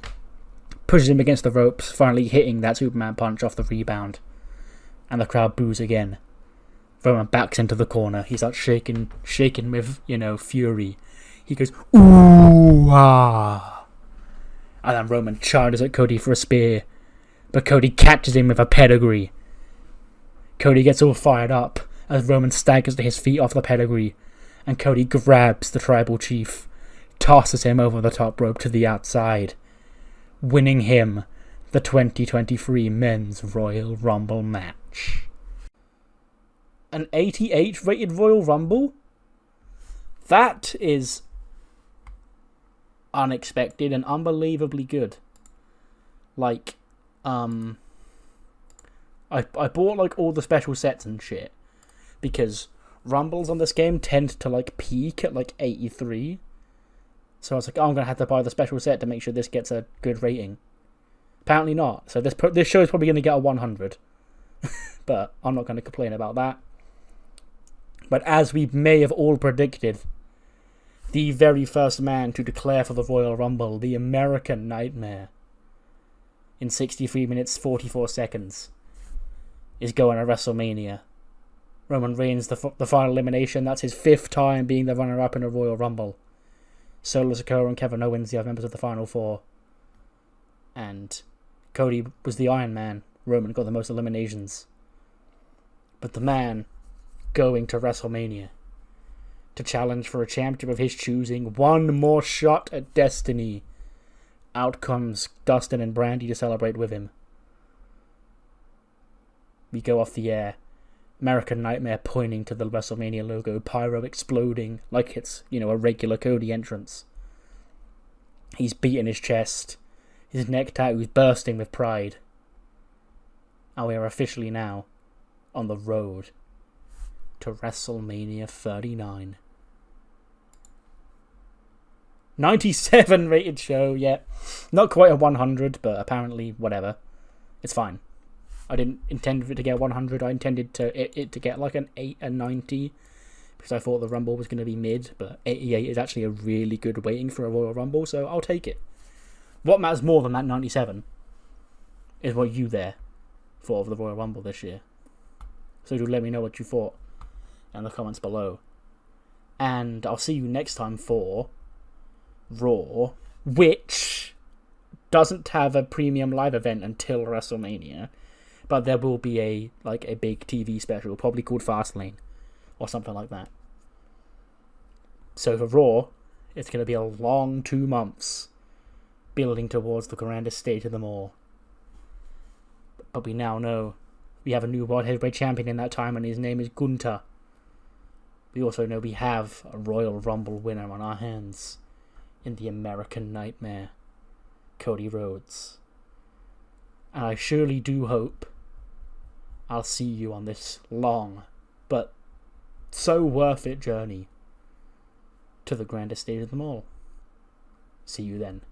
Pushes him against the ropes, finally hitting that Superman punch off the rebound, and the crowd boos again. Roman backs into the corner. He's shaking with fury. He goes, "Ooh, ah." And then Roman charges at Cody for a spear, but Cody catches him with a pedigree. Cody gets all fired up as Roman staggers to his feet off the pedigree, and Cody grabs the tribal chief, tosses him over the top rope to the outside, winning him the 2023 Men's Royal Rumble match. An 88 rated Royal Rumble? That is unexpected and unbelievably good. I bought all the special sets and shit because Rumbles on this game tend to like peak at like 83. So I was like, oh, I'm going to have to buy the special set to make sure this gets a good rating. Apparently not. So this show is probably going to get a 100. But I'm not going to complain about that. But as we may have all predicted, the very first man to declare for the Royal Rumble, the American Nightmare, in 63 minutes 44 seconds, is going to WrestleMania. Roman Reigns, the final elimination. That's his 5th time being the runner-up in a Royal Rumble. Solo Sikoa and Kevin Owens, the other members of the Final Four. And Cody was the Iron Man. Roman got the most eliminations. But the man going to WrestleMania to challenge for a championship of his choosing, one more shot at destiny. Out comes Dustin and Brandy to celebrate with him. We go off the air. American Nightmare pointing to the WrestleMania logo, pyro exploding like it's, a regular Cody entrance. He's beating his chest, his neck tattoos bursting with pride. And we are officially now on the road to WrestleMania 39. 97 rated show, yeah. Not quite a 100, but apparently, whatever. It's fine. I didn't intend for it to get 100. I intended it to get like an 8 and 90 because I thought the Rumble was going to be mid, but 88 is actually a really good rating for a Royal Rumble, so I'll take it. What matters more than that 97 is what you there thought of the Royal Rumble this year. So do let me know what you thought in the comments below. And I'll see you next time for Raw, which doesn't have a premium live event until WrestleMania. But there will be a big TV special, probably called Fastlane, or something like that. So for Raw, it's going to be a long 2 months, building towards the grandest stage of them all. But we now know we have a new World Heavyweight Champion in that time, and his name is Gunther. We also know we have a Royal Rumble winner on our hands in the American Nightmare, Cody Rhodes. And I surely do hope I'll see you on this long, but so worth it journey to the grandest stage of them all. See you then.